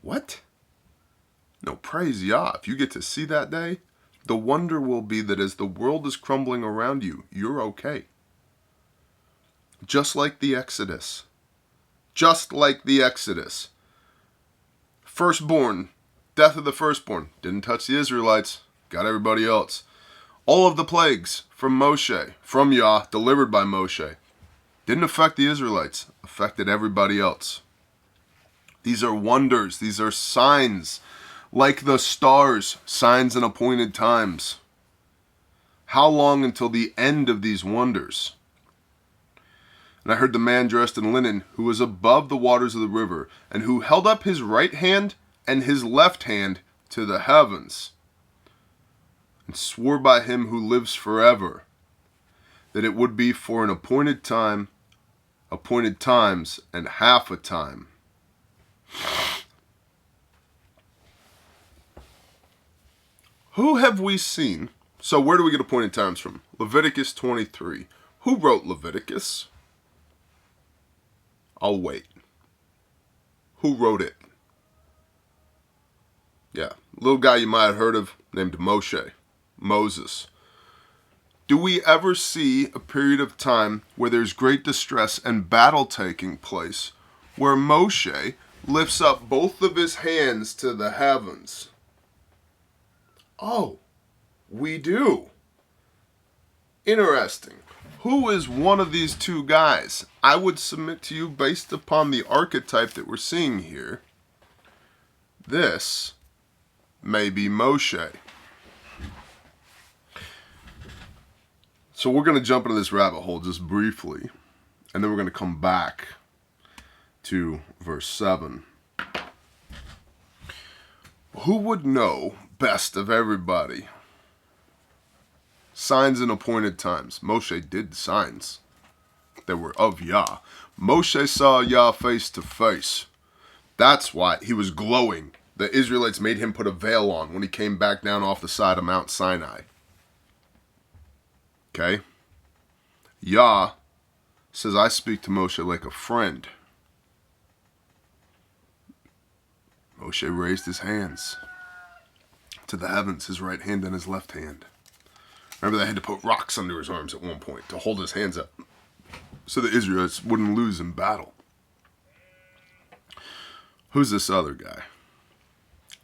What? No, praise Yah. If you get to see that day, the wonder will be that as the world is crumbling around you, you're okay. Just like the Exodus. Just like the Exodus. Firstborn, death of the firstborn. Didn't touch the Israelites. Got everybody else. All of the plagues from Moshe, from Yah, delivered by Moshe. Didn't affect the Israelites. Affected everybody else. These are wonders. These are signs. Like the stars, signs and appointed times. How long until the end of these wonders? And I heard the man dressed in linen, who was above the waters of the river, and who held up his right hand and his left hand to the heavens, and swore by him who lives forever, that it would be for an appointed time, appointed times, and half a time. Who have we seen? So where do we get appointed times from? Leviticus 23. Who wrote Leviticus? I'll wait. Who wrote it? Yeah, little guy you might have heard of named Moshe. Moses. Do we ever see a period of time where there's great distress and battle taking place, where Moshe lifts up both of his hands to the heavens? Oh, we do. Interesting. Who is one of these two guys? I would submit to you, based upon the archetype that we're seeing here, this may be Moshe. So we're going to jump into this rabbit hole just briefly, and then we're going to come back to verse 7. Who would know best of everybody? Signs and appointed times. Moshe did signs that were of Yah. Moshe saw Yah face to face. That's why he was glowing. The Israelites made him put a veil on when he came back down off the side of Mount Sinai. Okay? Yah says, I speak to Moshe like a friend. Moshe raised his hands to the heavens, his right hand and his left hand. Remember, they had to put rocks under his arms at one point to hold his hands up so the Israelites wouldn't lose in battle. Who's this other guy?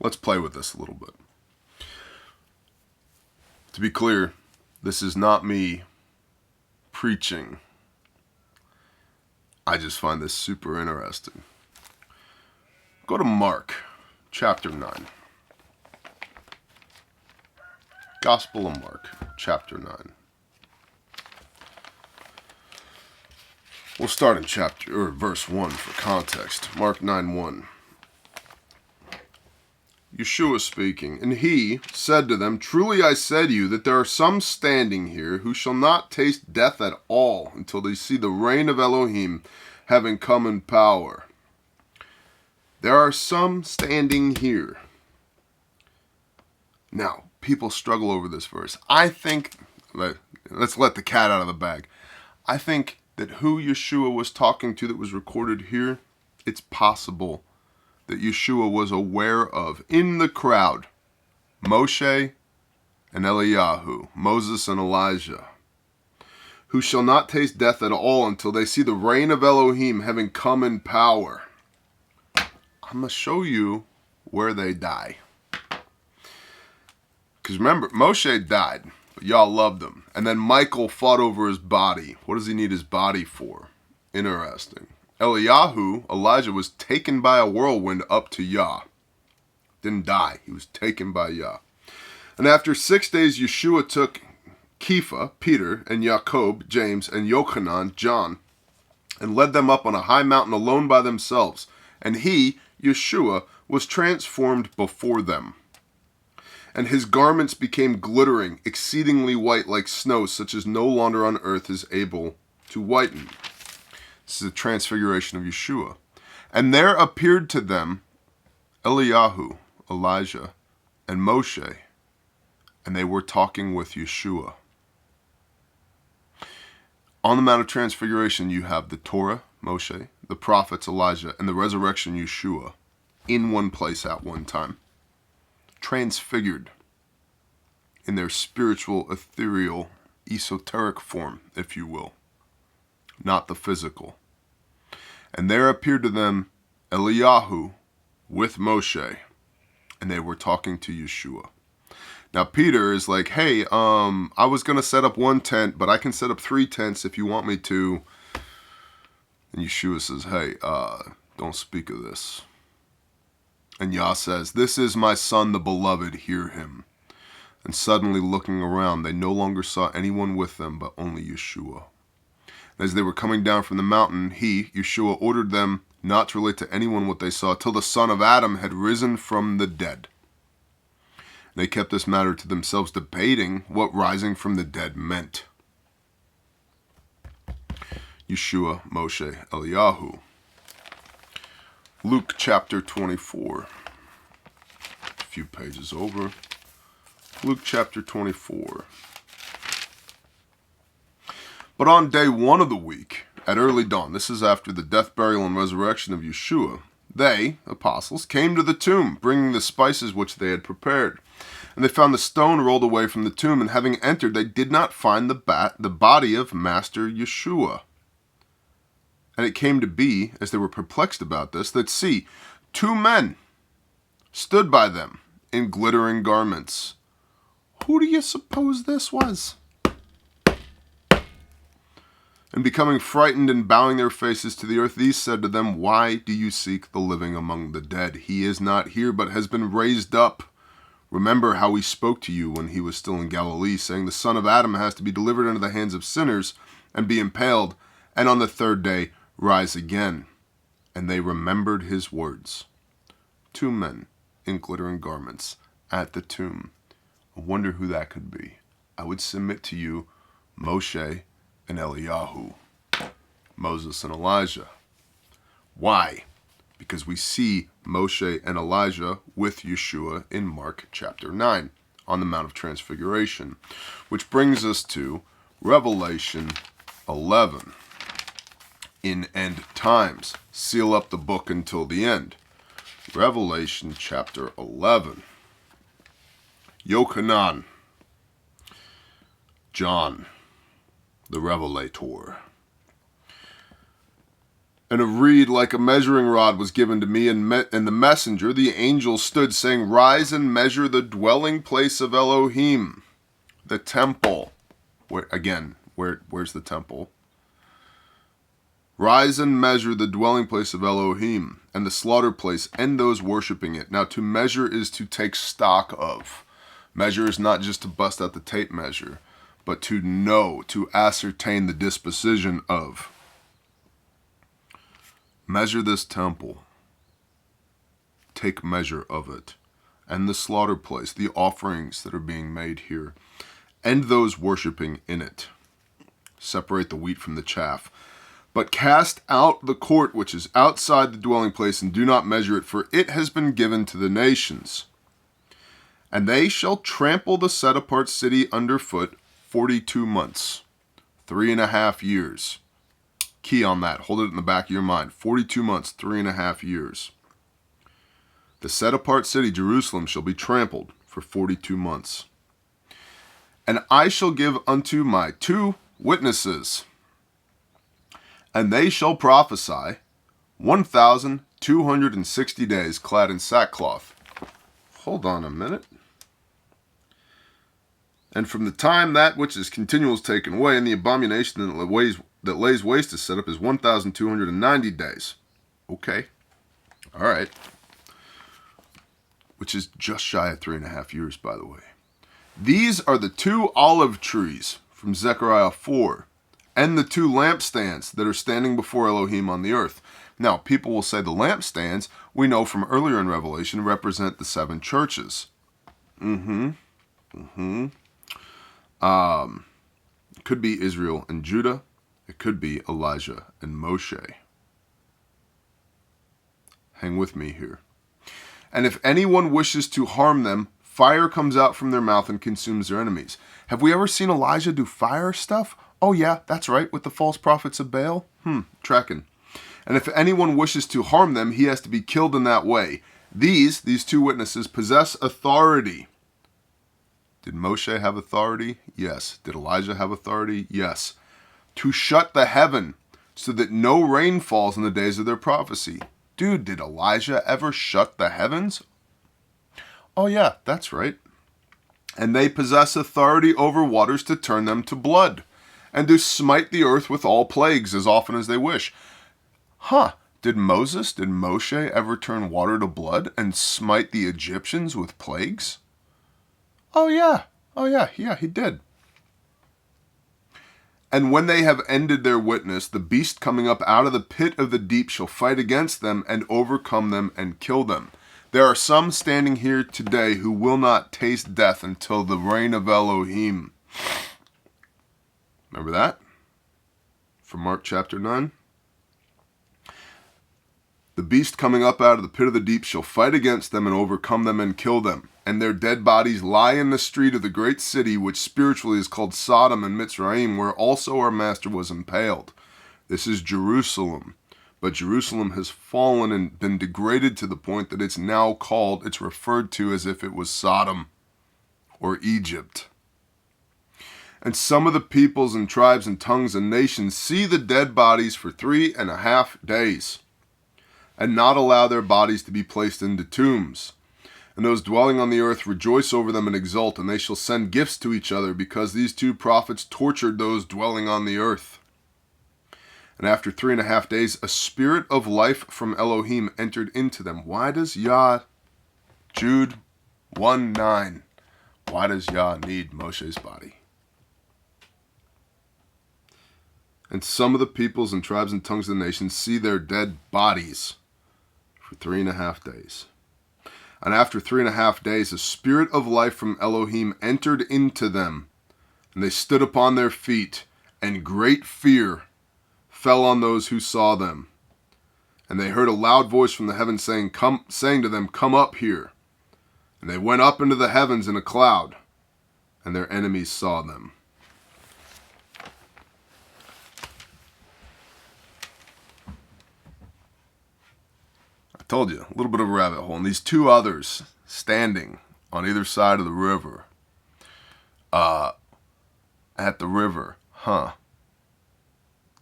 Let's play with this a little bit. To be clear, this is not me preaching. I just find this super interesting. Go to Mark chapter 9. Gospel of Mark chapter 9. We'll start in verse 1 for context. Mark 9:1. Yeshua speaking, and he said to them, "Truly I say to you that there are some standing here who shall not taste death at all until they see the reign of Elohim having come in power." There are some standing here. Now, people struggle over this verse. I think, let's let the cat out of the bag. I think that who Yeshua was talking to that was recorded here, it's possible that Yeshua was aware of in the crowd Moshe and Eliyahu, Moses and Elijah, who shall not taste death at all until they see the reign of Elohim having come in power. I'm going to show you where they die. Because remember, Moshe died, but y'all loved him. And then Michael fought over his body. What does he need his body for? Interesting. Eliyahu, Elijah, was taken by a whirlwind up to Yah. Didn't die. He was taken by Yah. And after 6 days, Yeshua took Kepha, Peter, and Jacob, James, and Yochanan, John, and led them up on a high mountain alone by themselves. And he, Yeshua, was transformed before them. And his garments became glittering, exceedingly white like snow, such as no longer on earth is able to whiten. This is a transfiguration of Yeshua. And there appeared to them Eliyahu, Elijah, and Moshe, and they were talking with Yeshua. On the Mount of Transfiguration, you have the Torah, Moshe, the prophets, Elijah, and the resurrection, Yeshua, in one place at one time. Transfigured in their spiritual, ethereal, esoteric form, if you will, not the physical. And there appeared to them Eliyahu with Moshe, and they were talking to Yeshua. Now Peter is like, hey, I was going to set up one tent, but I can set up 3 tents if you want me to. And Yeshua says, hey, don't speak of this. And Yah says, this is my son, the beloved, hear him. And suddenly looking around, they no longer saw anyone with them, but only Yeshua. And as they were coming down from the mountain, he, Yeshua, ordered them not to relate to anyone what they saw till the son of Adam had risen from the dead. And they kept this matter to themselves, debating what rising from the dead meant. Yeshua, Moshe, Eliyahu. Luke chapter 24. A few pages over. Luke chapter 24. But on day 1 of the week, at early dawn, this is after the death, burial, and resurrection of Yeshua, they, apostles, came to the tomb, bringing the spices which they had prepared. And they found the stone rolled away from the tomb, and having entered, they did not find the body of Master Yeshua. And it came to be, as they were perplexed about this, that see, 2 men stood by them in glittering garments. Who do you suppose this was? And becoming frightened and bowing their faces to the earth, these said to them, why do you seek the living among the dead? He is not here, but has been raised up. Remember how he spoke to you when he was still in Galilee, saying, the Son of Adam has to be delivered into the hands of sinners and be impaled, and on the 3rd day rise again. And they remembered his words. 2 men in glittering garments at the tomb. I wonder who that could be. I would submit to you Moshe and Eliyahu, Moses and Elijah. Why? Because we see Moshe and Elijah with Yeshua in Mark chapter 9 on the Mount of Transfiguration, which brings us to Revelation 11. In end times, seal up the book until the end. Revelation chapter 11. Yochanan, John, the Revelator. And a reed like a measuring rod was given to me, and the messenger, the angel, stood, saying, rise and measure the dwelling place of Elohim, the temple. Where's the temple? Rise and measure the dwelling place of Elohim, and the slaughter place, and those worshiping it. Now, to measure is to take stock of. Measure is not just to bust out the tape measure, but to know, to ascertain the disposition of. Measure this temple. Take measure of it. And the slaughter place, the offerings that are being made here, and those worshiping in it. Separate the wheat from the chaff. But cast out the court which is outside the dwelling place, and do not measure it, for it has been given to the nations. And they shall trample the set-apart city underfoot 42 months, 3.5 years. Key on that. Hold it in the back of your mind. 42 months, 3.5 years. The set-apart city, Jerusalem, shall be trampled for 42 months. And I shall give unto my 2 witnesses, and they shall prophesy 1,260 days, clad in sackcloth. Hold on a minute. And from the time that which is continual is taken away, and the abomination that lays waste is set up, is 1,290 days. Okay. All right. Which is just shy of 3.5 years, by the way. These are the 2 olive trees from Zechariah 4, and the 2 lampstands that are standing before Elohim on the earth. Now, people will say the lampstands, we know from earlier in Revelation, represent the 7 churches. It could be Israel and Judah. It could be Elijah and Moshe. Hang with me here. And if anyone wishes to harm them, fire comes out from their mouth and consumes their enemies. Have we ever seen Elijah do fire stuff? Oh yeah, that's right, with the false prophets of Baal. Tracking. And if anyone wishes to harm them, he has to be killed in that way. These 2 witnesses possess authority. Did Moshe have authority? Yes. Did Elijah have authority? Yes. To shut the heaven so that no rain falls in the days of their prophecy. Dude, did Elijah ever shut the heavens? Oh yeah, that's right. And they possess authority over waters to turn them to blood, and to smite the earth with all plagues as often as they wish. Did Moshe ever turn water to blood and smite the Egyptians with plagues? Oh yeah, he did. And when they have ended their witness, the beast coming up out of the pit of the deep shall fight against them and overcome them and kill them. There are some standing here today who will not taste death until the reign of Elohim. Remember that? From Mark chapter 9. The beast coming up out of the pit of the deep shall fight against them and overcome them and kill them. And their dead bodies lie in the street of the great city, which spiritually is called Sodom and Mitzrayim, where also our master was impaled. This is Jerusalem. But Jerusalem has fallen and been degraded to the point that it's referred to as if it was Sodom or Egypt. And some of the peoples and tribes and tongues and nations see the dead bodies for 3.5 days, and not allow their bodies to be placed into tombs. And those dwelling on the earth rejoice over them and exult, and they shall send gifts to each other, because these 2 prophets tortured those dwelling on the earth. And after 3.5 days, a spirit of life from Elohim entered into them. Why does Jude 1:9, why does Yah need Moshe's body? And some of the peoples and tribes and tongues of the nations see their dead bodies for 3.5 days. And after 3.5 days, a spirit of life from Elohim entered into them, and they stood upon their feet, and great fear fell on those who saw them. And they heard a loud voice from the heavens saying to them, "Come up here." And they went up into the heavens in a cloud, and their enemies saw them. I told you, a little bit of a rabbit hole. And these 2 others standing on either side of the river, at the river,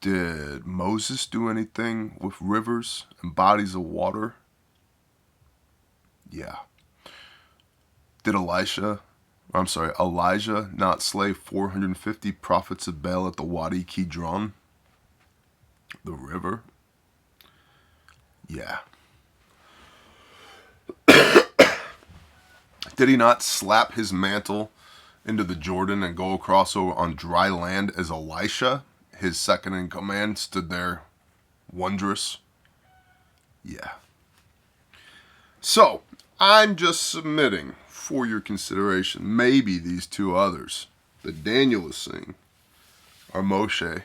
Did Moses do anything with rivers and bodies of water? Yeah. Did Elisha Elijah not slay 450 prophets of Baal at the Wadi Kidron? The river? Yeah. Did he not slap his mantle into the Jordan and go across on dry land as Elisha, his second in command, stood there wondrous? Yeah. So, I'm just submitting for your consideration. Maybe these two others that Daniel is seeing are Moshe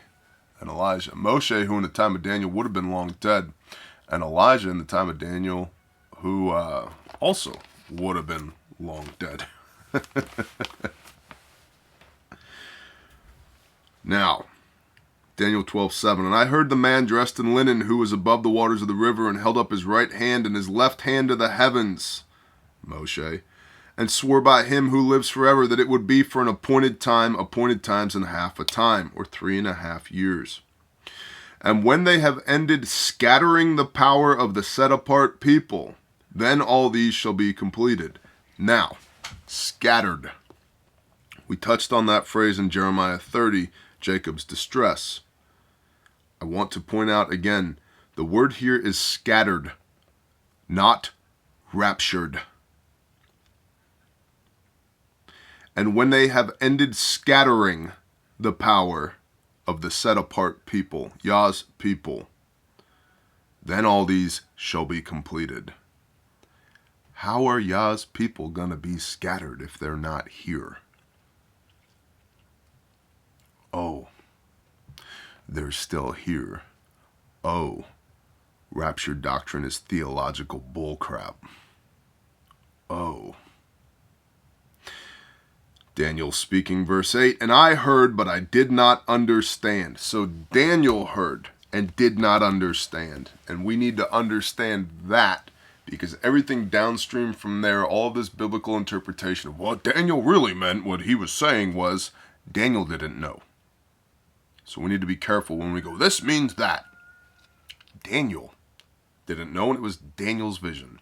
and Elijah. Moshe, who in the time of Daniel would have been long dead, and Elijah in the time of Daniel, who also would have been long dead. Now, Daniel 12:7, and I heard the man dressed in linen who was above the waters of the river and held up his right hand and his left hand to the heavens, Moshe, and swore by him who lives forever that it would be for an appointed times and half a time, or 3.5 years. And when they have ended scattering the power of the set apart people, then all these shall be completed. Now, scattered. We touched on that phrase in Jeremiah 30, Jacob's distress. I want to point out again, the word here is scattered, not raptured. And when they have ended scattering the power of the set apart people, Yah's people, then all these shall be completed. How are Yah's people going to be scattered if they're not here? Oh, they're still here. Oh, rapture doctrine is theological bullcrap. Oh. Daniel speaking, verse 8, and I heard, but I did not understand. So Daniel heard and did not understand. And we need to understand that, because everything downstream from there, all this biblical interpretation of what Daniel really meant, what he was saying was, Daniel didn't know. So we need to be careful when we go, this means that. Daniel didn't know, and it was Daniel's vision.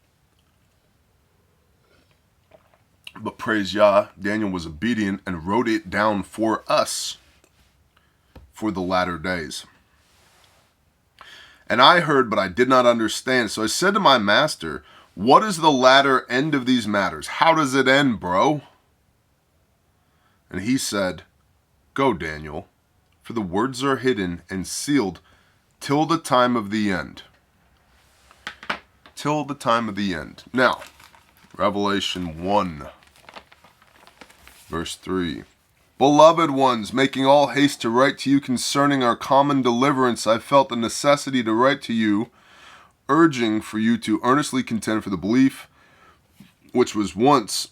But praise Yah, Daniel was obedient and wrote it down for us for the latter days. And I heard, but I did not understand. So I said to my master, what is the latter end of these matters? How does it end, bro? And he said, go, Daniel, for the words are hidden and sealed till the time of the end. Till the time of the end. Now, Revelation 1. Verse 3, beloved ones, making all haste to write to you concerning our common deliverance, I felt the necessity to write to you, urging for you to earnestly contend for the belief which was once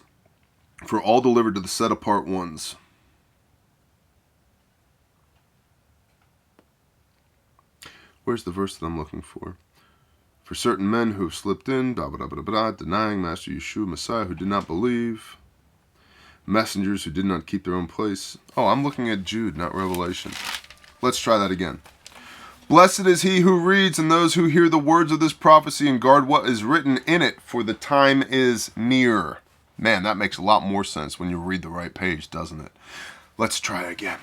for all delivered to the set apart ones. Where's the verse that I'm looking for? For certain men who have slipped in, denying Master Yeshua Messiah, who did not believe. Messengers who did not keep their own place. Oh, I'm looking at Jude, not Revelation. Let's try that again. Blessed is he who reads and those who hear the words of this prophecy and guard what is written in it, for the time is near. Man, that makes a lot more sense when you read the right page, doesn't it? Let's try again.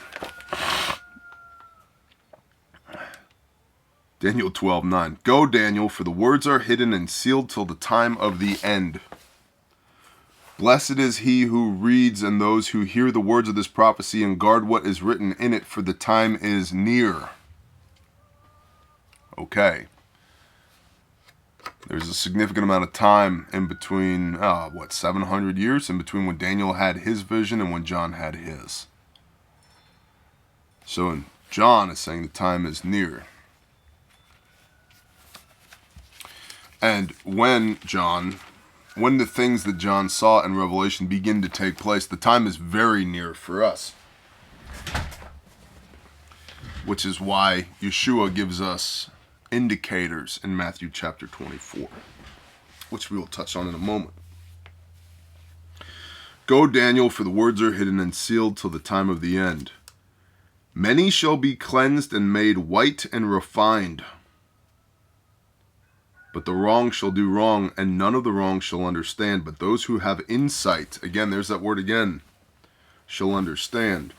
Daniel 12:9. Go, Daniel, for the words are hidden and sealed till the time of the end. Blessed is he who reads and those who hear the words of this prophecy and guard what is written in it, for the time is near. Okay. There's a significant amount of time in between, 700 years in between when Daniel had his vision and when John had his. So John is saying the time is near. And when the things that John saw in Revelation begin to take place, the time is very near for us. Which is why Yeshua gives us indicators in Matthew chapter 24, which we will touch on in a moment. Go, Daniel, for the words are hidden and sealed till the time of the end. Many shall be cleansed and made white and refined. But the wrong shall do wrong, and none of the wrong shall understand. But those who have insight, again, there's that word again, shall understand.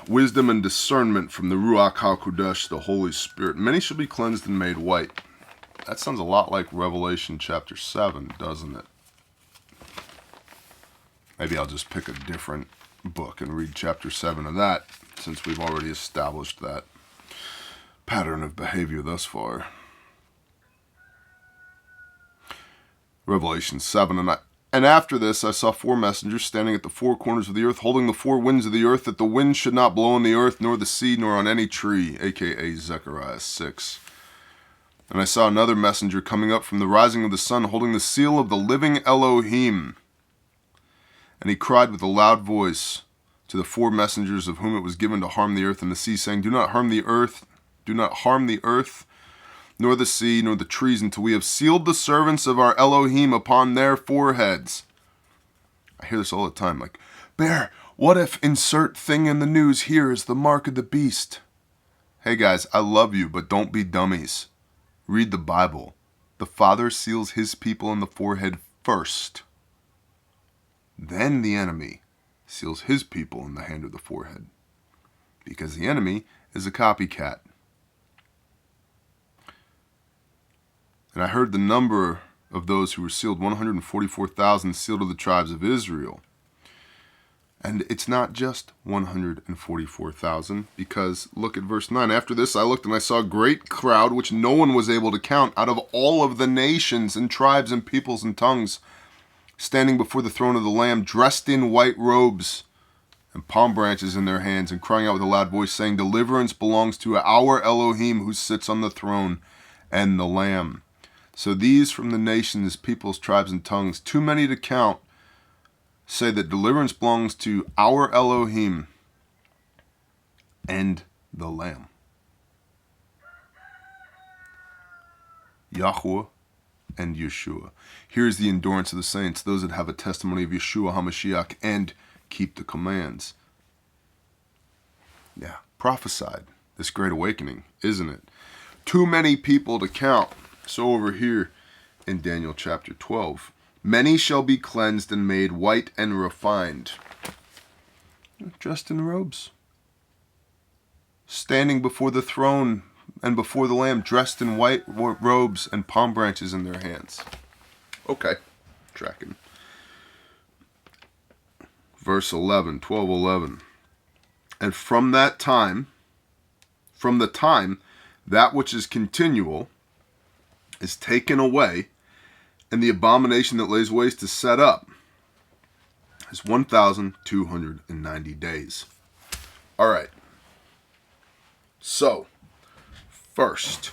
Wisdom and discernment from the Ruach HaKodesh, the Holy Spirit. Many shall be cleansed and made white. That sounds a lot like Revelation chapter 7, doesn't it? Maybe I'll just pick a different book and read chapter 7 of that, since we've already established that pattern of behavior thus far. Revelation 7, and after this I saw 4 messengers standing at the 4 corners of the earth, holding the 4 winds of the earth, that the wind should not blow on the earth, nor the sea, nor on any tree, a.k.a. Zechariah 6. And I saw another messenger coming up from the rising of the sun, holding the seal of the living Elohim. And he cried with a loud voice to the 4 messengers of whom it was given to harm the earth and the sea, saying, Do not harm the earth, nor the sea, nor the trees, until we have sealed the servants of our Elohim upon their foreheads. I hear this all the time, like, Bear, what if insert thing in the news here is the mark of the beast? Hey guys, I love you, but don't be dummies. Read the Bible. The Father seals his people in the forehead first. Then the enemy seals his people in the hand of the forehead. Because the enemy is a copycat. And I heard the number of those who were sealed, 144,000 sealed of the tribes of Israel. And it's not just 144,000, because look at verse 9. After this I looked, and I saw a great crowd, which no one was able to count, out of all of the nations and tribes and peoples and tongues, standing before the throne of the Lamb, dressed in white robes and palm branches in their hands, and crying out with a loud voice, saying, Deliverance belongs to our Elohim who sits on the throne, and the Lamb. So these from the nations, peoples, tribes, and tongues, too many to count, say that deliverance belongs to our Elohim and the Lamb. Yahweh and Yeshua. Here's the endurance of the saints, those that have a testimony of Yeshua HaMashiach and keep the commands. Yeah, prophesied this great awakening, isn't it? Too many people to count. So over here in Daniel chapter 12, many shall be cleansed and made white and refined, dressed in robes, standing before the throne and before the Lamb, dressed in white robes and palm branches in their hands. Okay, tracking. Verse 11, 12:11. And from the time, that which is continual is taken away, and the abomination that lays waste is set up, is 1,290 days. All right. So, first,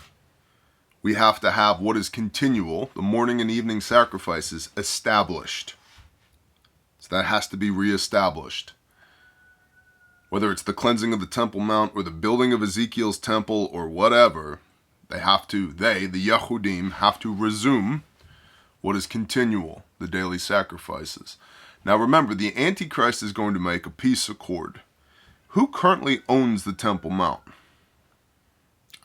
we have to have what is continual, the morning and evening sacrifices, established. So that has to be reestablished. Whether it's the cleansing of the Temple Mount or the building of Ezekiel's temple or whatever, the Yehudim, have to resume what is continual, the daily sacrifices. Now remember, the Antichrist is going to make a peace accord. Who currently owns the Temple Mount?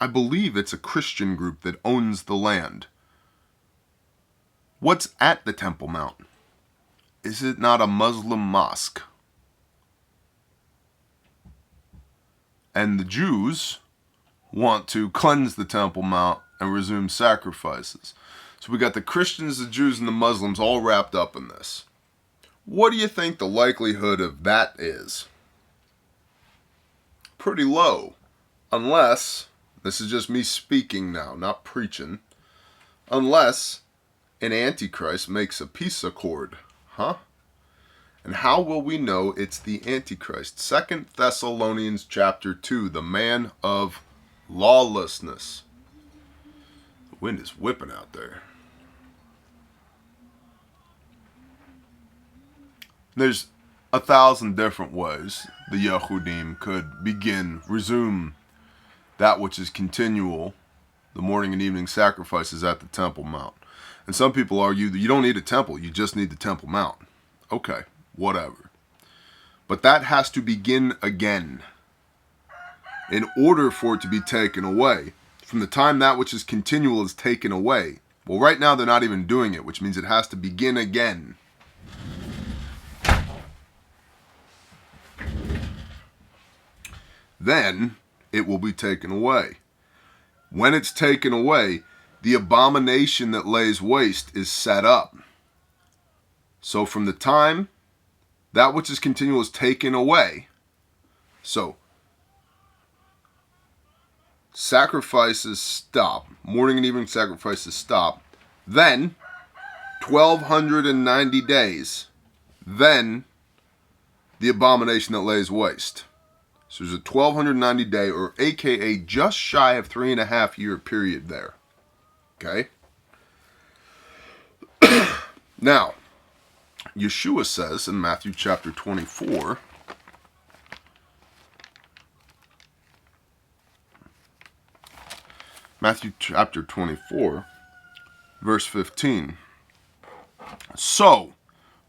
I believe it's a Christian group that owns the land. What's at the Temple Mount? Is it not a Muslim mosque? And the Jews want to cleanse the Temple Mount and resume sacrifices. So we got the Christians, the Jews, and the Muslims all wrapped up in this. What do you think the likelihood of that is? Pretty low. Unless, this is just me speaking now, not preaching, unless an Antichrist makes a peace accord. Huh? And how will we know it's the Antichrist? 2 Thessalonians chapter 2, the man of lawlessness. The wind is whipping out there. There's 1,000 different ways the Yehudim could resume that which is continual, the morning and evening sacrifices at the Temple Mount. And some people argue that you don't need a temple, you just need the Temple Mount. Okay, whatever. But that has to begin again in order for it to be taken away. From the time that which is continual is taken away. Well, right now they're not even doing it, which means it has to begin again. then it will be taken away. When it's taken away, the abomination that lays waste is set up. So from the time that which is continual is taken away, so sacrifices stop, morning and evening sacrifices stop, then 1290 days, then the abomination that lays waste. So there's a 1290 day, or aka just shy of 3.5 year period there. Okay? Now, Yeshua says in Matthew chapter 24, Matthew chapter 24, verse 15. So,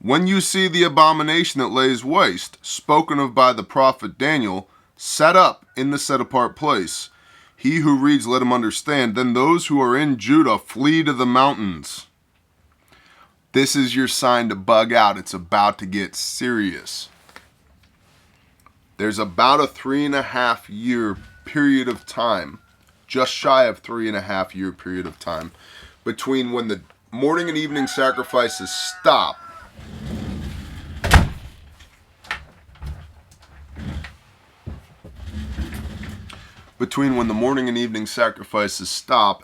when you see the abomination that lays waste, spoken of by the prophet Daniel, set up in the set-apart place, he who reads, let him understand. Then those who are in Judah flee to the mountains. This is your sign to bug out. It's about to get serious. There's about a 3.5 year period of time, just shy of 3.5 year period of time, between when the morning and evening sacrifices stop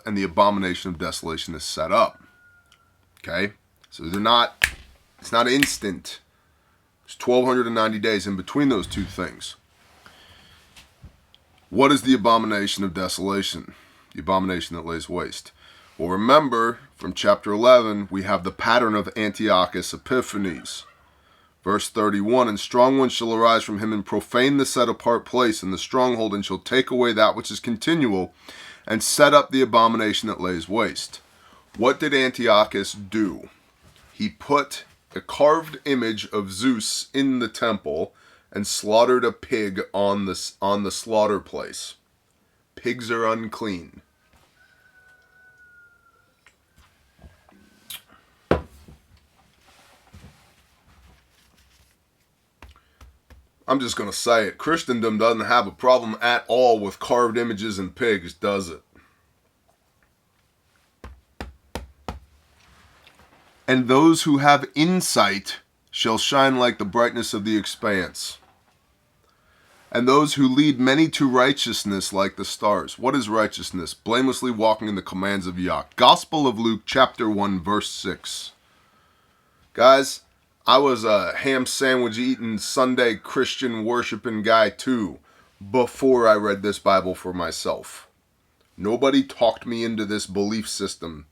and the abomination of desolation is set up. Okay? So it's not instant. It's 1290 days in between those two things. What is the abomination of desolation? The abomination that lays waste. Well, remember, from chapter 11, we have the pattern of Antiochus Epiphanes. Verse 31, and strong ones shall arise from him and profane the set-apart place and the stronghold, and shall take away that which is continual, and set up the abomination that lays waste. What did Antiochus do? He put a carved image of Zeus in the temple and slaughtered a pig on the slaughter place. Pigs are unclean. I'm just going to say it. Christendom doesn't have a problem at all with carved images and pigs, does it? And those who have insight shall shine like the brightness of the expanse. And those who lead many to righteousness like the stars. What is righteousness? Blamelessly walking in the commands of Yah. Gospel of Luke, chapter 1, verse 6. Guys, I was a ham sandwich eating Sunday Christian worshiping guy too, before I read this Bible for myself. Nobody talked me into this belief system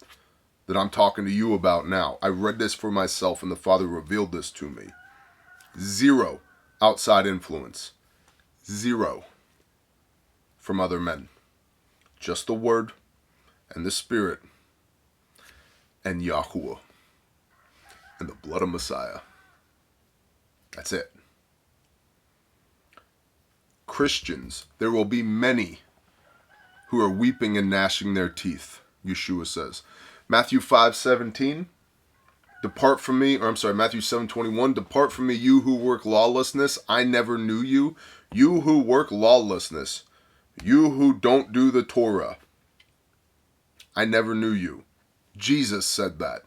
that I'm talking to you about now. I read this for myself and the Father revealed this to me. 0 outside influence. 0 from other men. Just the Word and the Spirit and Yahweh and the blood of Messiah. That's it. Christians, there will be many who are weeping and gnashing their teeth, Yeshua says. Matthew 5:17, depart from me, Matthew 7:21, depart from me, you who work lawlessness, I never knew you. You who work lawlessness, you who don't do the Torah, I never knew you. Jesus said that.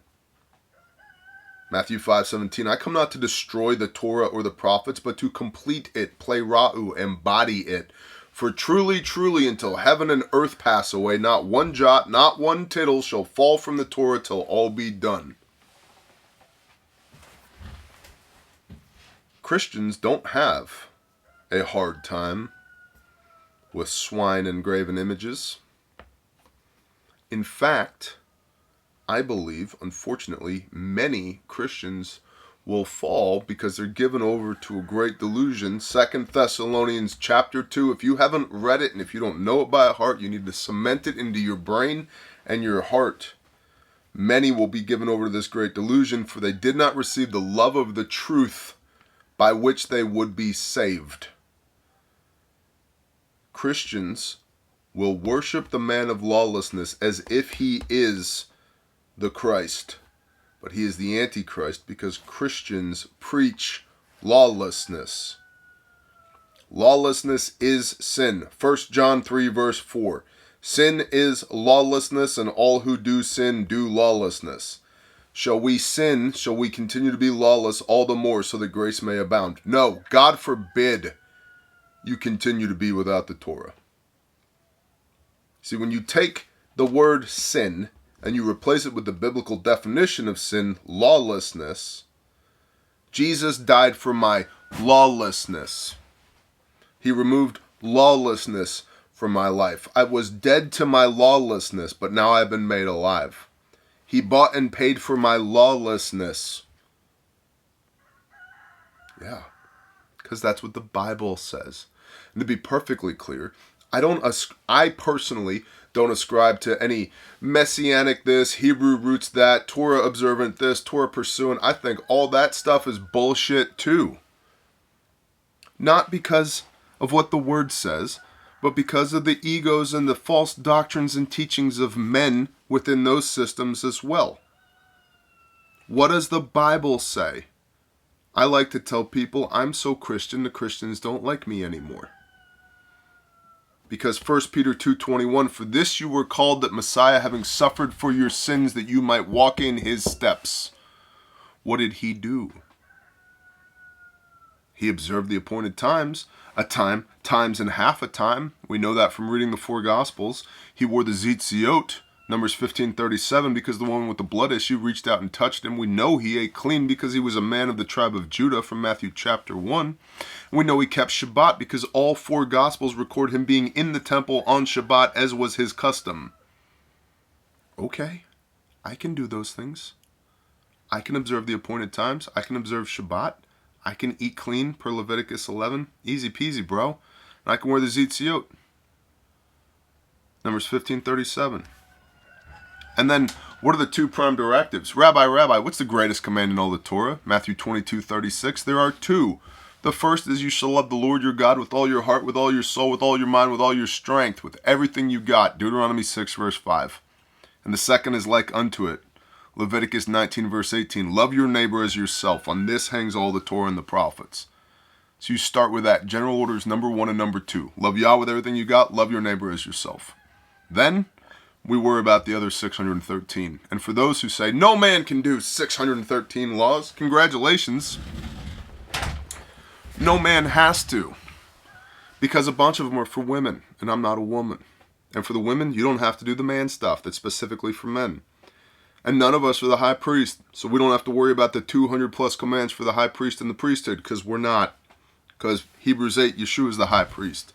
Matthew 5:17, I come not to destroy the Torah or the prophets, but to complete it, plerau, embody it. For truly, truly, until heaven and earth pass away, not one jot, not one tittle shall fall from the Torah till all be done. Christians don't have a hard time with swine and graven images. In fact, I believe, unfortunately, many Christians will fall because they're given over to a great delusion. 2 Thessalonians chapter 2, if you haven't read it and if you don't know it by heart, you need to cement it into your brain and your heart. Many will be given over to this great delusion, for they did not receive the love of the truth by which they would be saved. Christians will worship the man of lawlessness as if he is the Christ. But he is the Antichrist because Christians preach lawlessness. Lawlessness is sin. 1 John 3 verse 4. Sin is lawlessness, and all who do sin do lawlessness. Shall we sin? Shall we continue to be lawless all the more so that grace may abound? No, God forbid you continue to be without the Torah. See, when you take the word sin and you replace it with the biblical definition of sin, lawlessness, Jesus died for my lawlessness. He removed lawlessness from my life. I was dead to my lawlessness, but now I've been made alive. He bought and paid for my lawlessness. Yeah, because that's what the Bible says. And to be perfectly clear, I personally don't ascribe to any messianic this, Hebrew roots that, Torah observant this, Torah pursuant. I think all that stuff is bullshit too. Not because of what the word says, but because of the egos and the false doctrines and teachings of men within those systems as well. What does the Bible say? I like to tell people, I'm so Christian, the Christians don't like me anymore. Because 1 Peter 2:21, for this you were called, that Messiah, having suffered for your sins, that you might walk in his steps. What did he do? He observed the appointed times, times and half a time. We know that from reading the four Gospels. He wore the zitziot, Numbers 15:37, because the woman with the blood issue reached out and touched him. We know he ate clean because he was a man of the tribe of Judah from Matthew chapter 1. We know he kept Shabbat because all four Gospels record him being in the temple on Shabbat as was his custom. Okay, I can do those things. I can observe the appointed times. I can observe Shabbat. I can eat clean per Leviticus 11. Easy peasy, bro. And I can wear the zitziot. Numbers 15:37. And then, what are the two prime directives? Rabbi, what's the greatest command in all the Torah? Matthew 22:36. There are two. The first is you shall love the Lord your God with all your heart, with all your soul, with all your mind, with all your strength, with everything you got. Deuteronomy 6 verse 5. And the second is like unto it. Leviticus 19 verse 18. Love your neighbor as yourself. On this hangs all the Torah and the prophets. So you start with that. General orders number 1 and number 2. Love Yah with everything you got. Love your neighbor as yourself. Then we worry about the other 613. And for those who say, no man can do 613 laws, congratulations. No man has to. Because a bunch of them are for women, and I'm not a woman. And for the women, you don't have to do the man stuff that's specifically for men. And none of us are the high priest, so we don't have to worry about the 200 plus commands for the high priest and the priesthood, because we're not. Because Hebrews 8, Yeshua is the high priest.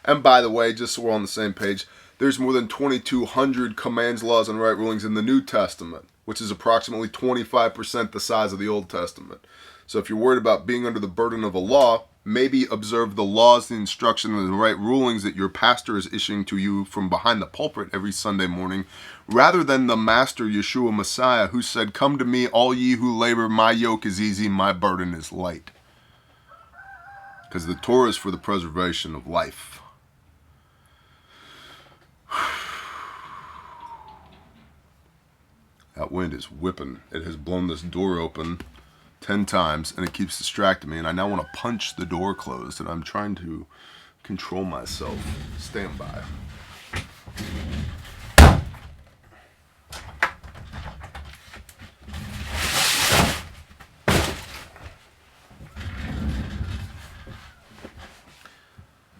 And by the way, just so we're on the same page, there's more than 2,200 commands, laws, and right rulings in the New Testament, which is approximately 25% the size of the Old Testament. So if you're worried about being under the burden of a law, maybe observe the laws, the instruction, and the right rulings that your pastor is issuing to you from behind the pulpit every Sunday morning, rather than the Master Yeshua Messiah, who said, come to me, all ye who labor, my yoke is easy, my burden is light. Because the Torah is for the preservation of life. That wind is whipping. It has blown this door open 10 times, and it keeps distracting me, and I now want to punch the door closed, and I'm trying to control myself. Stand by.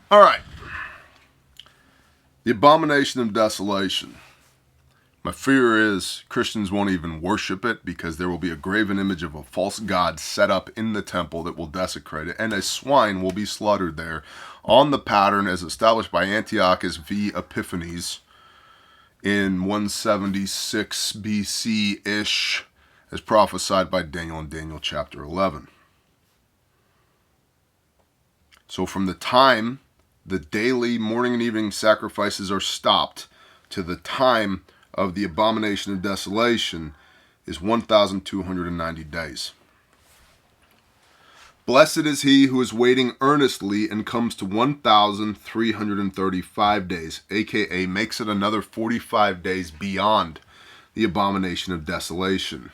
All right. The abomination of desolation. My fear is Christians won't even worship it because there will be a graven image of a false god set up in the temple that will desecrate it, and a swine will be slaughtered there on the pattern as established by Antiochus V. Epiphanes in 176 BC-ish, as prophesied by Daniel in Daniel chapter 11. So from the time the daily morning and evening sacrifices are stopped to the time of the abomination of desolation is 1,290 days. Blessed is he who is waiting earnestly and comes to 1,335 days, aka makes it another 45 days beyond the abomination of desolation.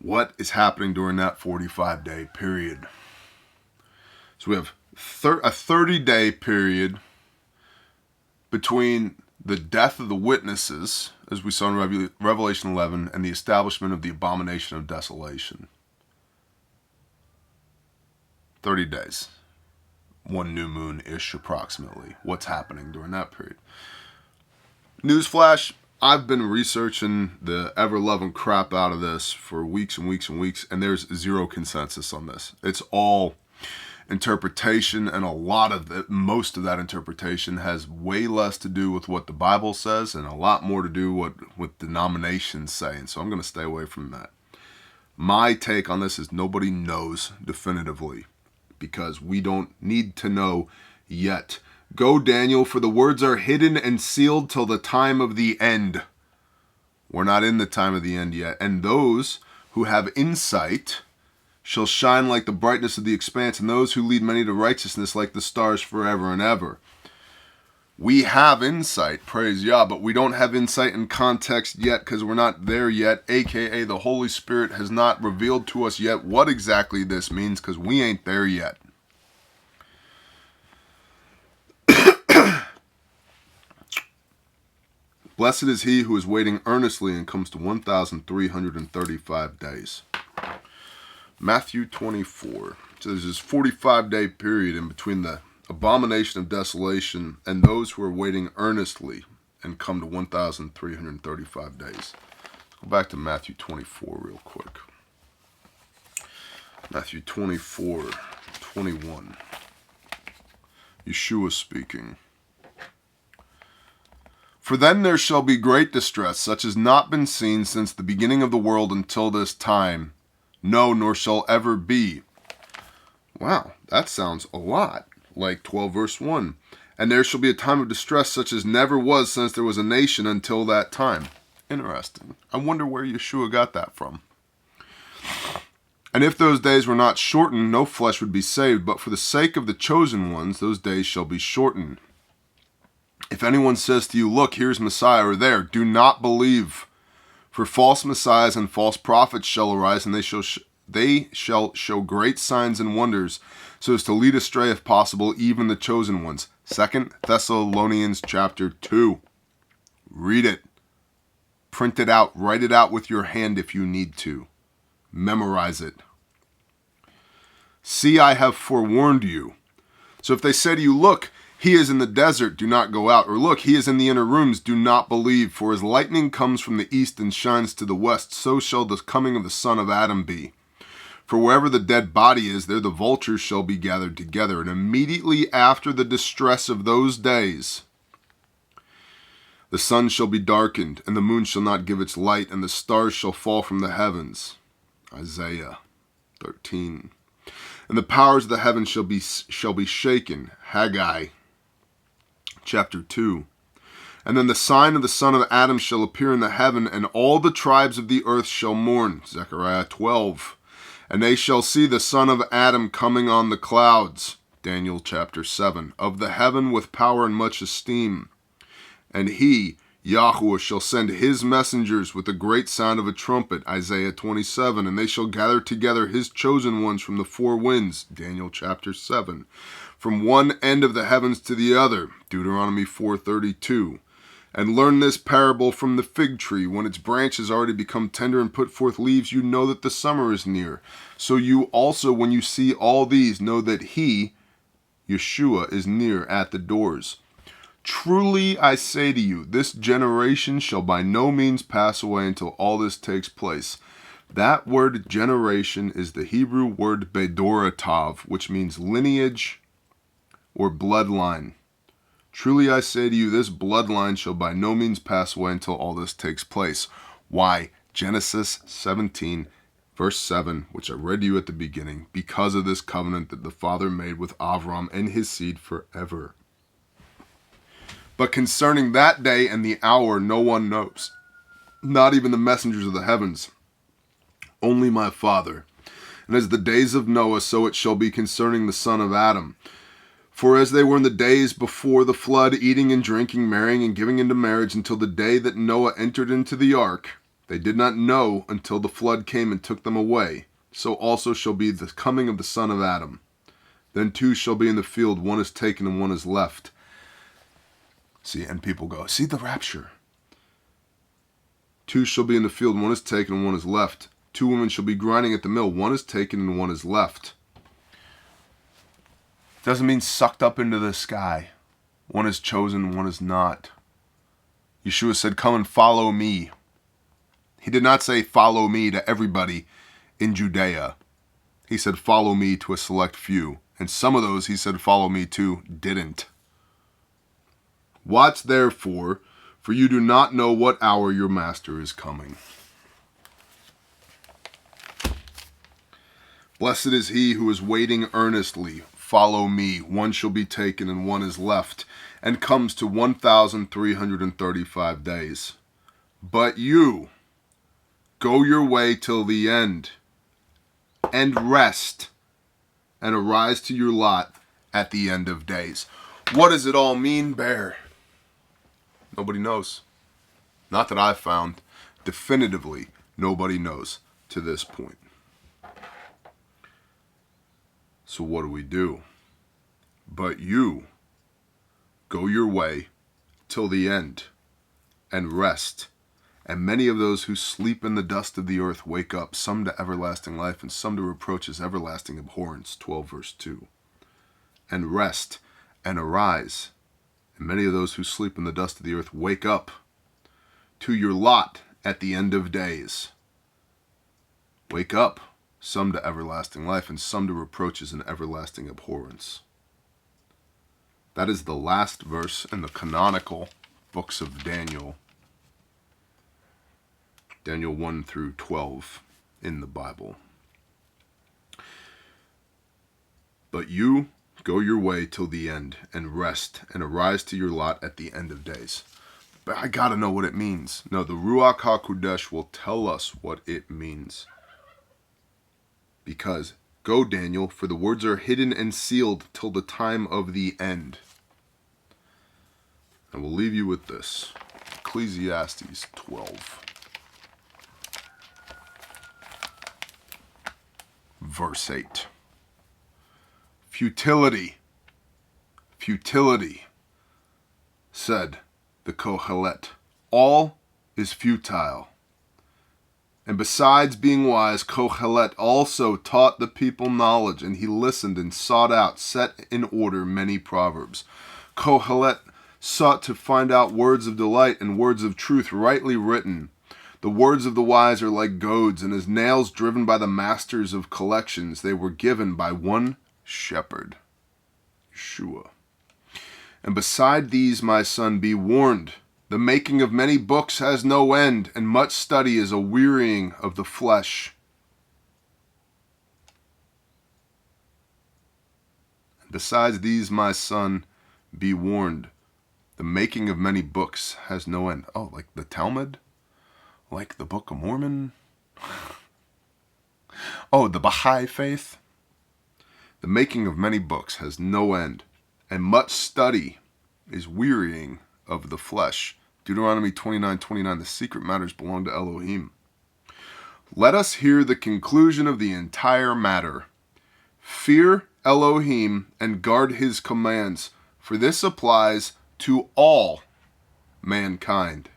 What is happening during that 45-day period? So we have a 30-day period between the death of the witnesses, as we saw in Revelation 11, and the establishment of the abomination of desolation. 30 days. One new moon-ish approximately. What's happening during that period? Newsflash, I've been researching the ever-loving crap out of this for weeks and weeks and weeks, and there's zero consensus on this. It's all interpretation, and most of that interpretation has way less to do with what the Bible says and a lot more to do what denominations say, and so I'm going to stay away from that. My take on this is nobody knows definitively, because we don't need to know yet. Go, Daniel, for the words are hidden and sealed till the time of the end. We're not in the time of the end yet, and those who have insight shall shine like the brightness of the expanse, and those who lead many to righteousness like the stars forever and ever. We have insight, praise Yah, but we don't have insight in context yet because we're not there yet, aka the Holy Spirit has not revealed to us yet what exactly this means because we ain't there yet. Blessed is he who is waiting earnestly and comes to 1,335 days. Matthew 24. So there's this 45-day period in between the abomination of desolation and those who are waiting earnestly and come to 1,335 days. Let's go back to Matthew 24 real quick. Matthew 24:21. Yeshua speaking. For then there shall be great distress, such as not been seen since the beginning of the world until this time. No, nor shall ever be. Wow, that sounds a lot like 12 verse 1. And there shall be a time of distress such as never was since there was a nation until that time. Interesting. I wonder where Yeshua got that from. And if those days were not shortened, no flesh would be saved, but for the sake of the chosen ones, those days shall be shortened. If anyone says to you, look, here's Messiah, or there, do not believe. For false messiahs and false prophets shall arise, and they shall show great signs and wonders, so as to lead astray, if possible, even the chosen ones. 2 Thessalonians chapter 2. Read it. Print it out. Write it out with your hand if you need to. Memorize it. See, I have forewarned you. So if they say to you, look, he is in the desert, do not go out. Or look, he is in the inner rooms, do not believe. For as lightning comes from the east and shines to the west, so shall the coming of the Son of Adam be. For wherever the dead body is, there the vultures shall be gathered together. And immediately after the distress of those days, the sun shall be darkened, and the moon shall not give its light, and the stars shall fall from the heavens. Isaiah 13. And the powers of the heavens shall be shaken. Haggai chapter 2. And then the sign of the Son of Adam shall appear in the heaven, and all the tribes of the earth shall mourn. Zechariah 12. And they shall see the Son of Adam coming on the clouds. Daniel chapter 7. Of the heaven with power and much esteem. And he, Yahweh, shall send his messengers with a great sound of a trumpet. Isaiah 27. And they shall gather together his chosen ones from the four winds. Daniel chapter 7. From one end of the heavens to the other. Deuteronomy 4:32. And learn this parable from the fig tree. When its branches already become tender and put forth leaves, you know that the summer is near. So you also, when you see all these, know that he, Yeshua, is near at the doors. Truly I say to you, this generation shall by no means pass away until all this takes place. That word generation is the Hebrew word bedoratav, which means lineage or bloodline. Truly I say to you, this bloodline shall by no means pass away until all this takes place. Why? Genesis 17, verse 7, which I read to you at the beginning, because of this covenant that the Father made with Avram and his seed forever. But concerning that day and the hour, no one knows, not even the messengers of the heavens, only my Father. And as the days of Noah, so it shall be concerning the Son of Adam. For as they were in the days before the flood, eating and drinking, marrying and giving into marriage, until the day that Noah entered into the ark, they did not know until the flood came and took them away. So also shall be the coming of the Son of Adam. Then 2 shall be in the field, one is taken and one is left. See, and people go, see the rapture. 2 shall be in the field, one is taken and one is left. 2 women shall be grinding at the mill, one is taken and one is left. Doesn't mean sucked up into the sky. One is chosen, one is not. Yeshua said, come and follow me. He did not say follow me to everybody in Judea. He said follow me to a select few. And some of those he said follow me to didn't. Watch therefore, for you do not know what hour your master is coming. Blessed is he who is waiting earnestly. Follow me. One shall be taken and one is left, and comes to 1,335 days. But you, go your way till the end, and rest, and arise to your lot at the end of days. What does it all mean, Bear? Nobody knows. Not that I've found. Definitively, nobody knows to this point. So what do? But you, go your way till the end, and rest. And many of those who sleep in the dust of the earth wake up, some to everlasting life, and some to reproaches everlasting abhorrence. 12 verse 2. And rest, and arise. And many of those who sleep in the dust of the earth wake up to your lot at the end of days. Wake up, some to everlasting life, and some to reproaches and everlasting abhorrence. That is the last verse in the canonical books of Daniel. Daniel 1 through 12 in the Bible. But you go your way till the end, and rest, and arise to your lot at the end of days. But I gotta know what it means. No, the Ruach HaKodesh will tell us what it means. Because, go Daniel, for the words are hidden and sealed till the time of the end. And we'll leave you with this. Ecclesiastes 12. Verse 8. Futility, said the Kohelet. All is futile. And besides being wise, Kohelet also taught the people knowledge, and he listened and sought out, set in order many proverbs. Kohelet sought to find out words of delight and words of truth rightly written. The words of the wise are like goads, and as nails driven by the masters of collections, they were given by one shepherd, Yeshua. And beside these, my son, be warned. The making of many books has no end, and much study is a wearying of the flesh. And besides these, my son, be warned. The making of many books has no end. Oh, like the Talmud? Like the Book of Mormon? Oh, the Baha'i faith? The making of many books has no end, and much study is wearying of the flesh. Deuteronomy 29:29, the secret matters belong to Elohim. Let us hear the conclusion of the entire matter. Fear Elohim and guard his commands, for this applies to all mankind.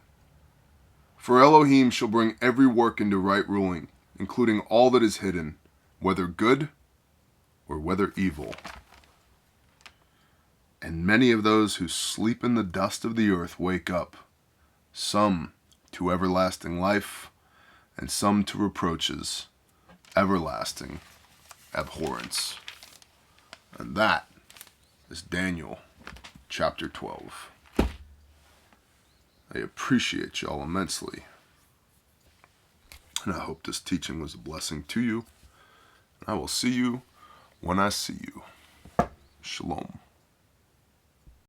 For Elohim shall bring every work into right ruling, including all that is hidden, whether good or whether evil. And many of those who sleep in the dust of the earth wake up, some to everlasting life, and some to reproaches, everlasting abhorrence. And that is Daniel chapter 12. I appreciate y'all immensely, and I hope this teaching was a blessing to you. I will see you when I see you. Shalom.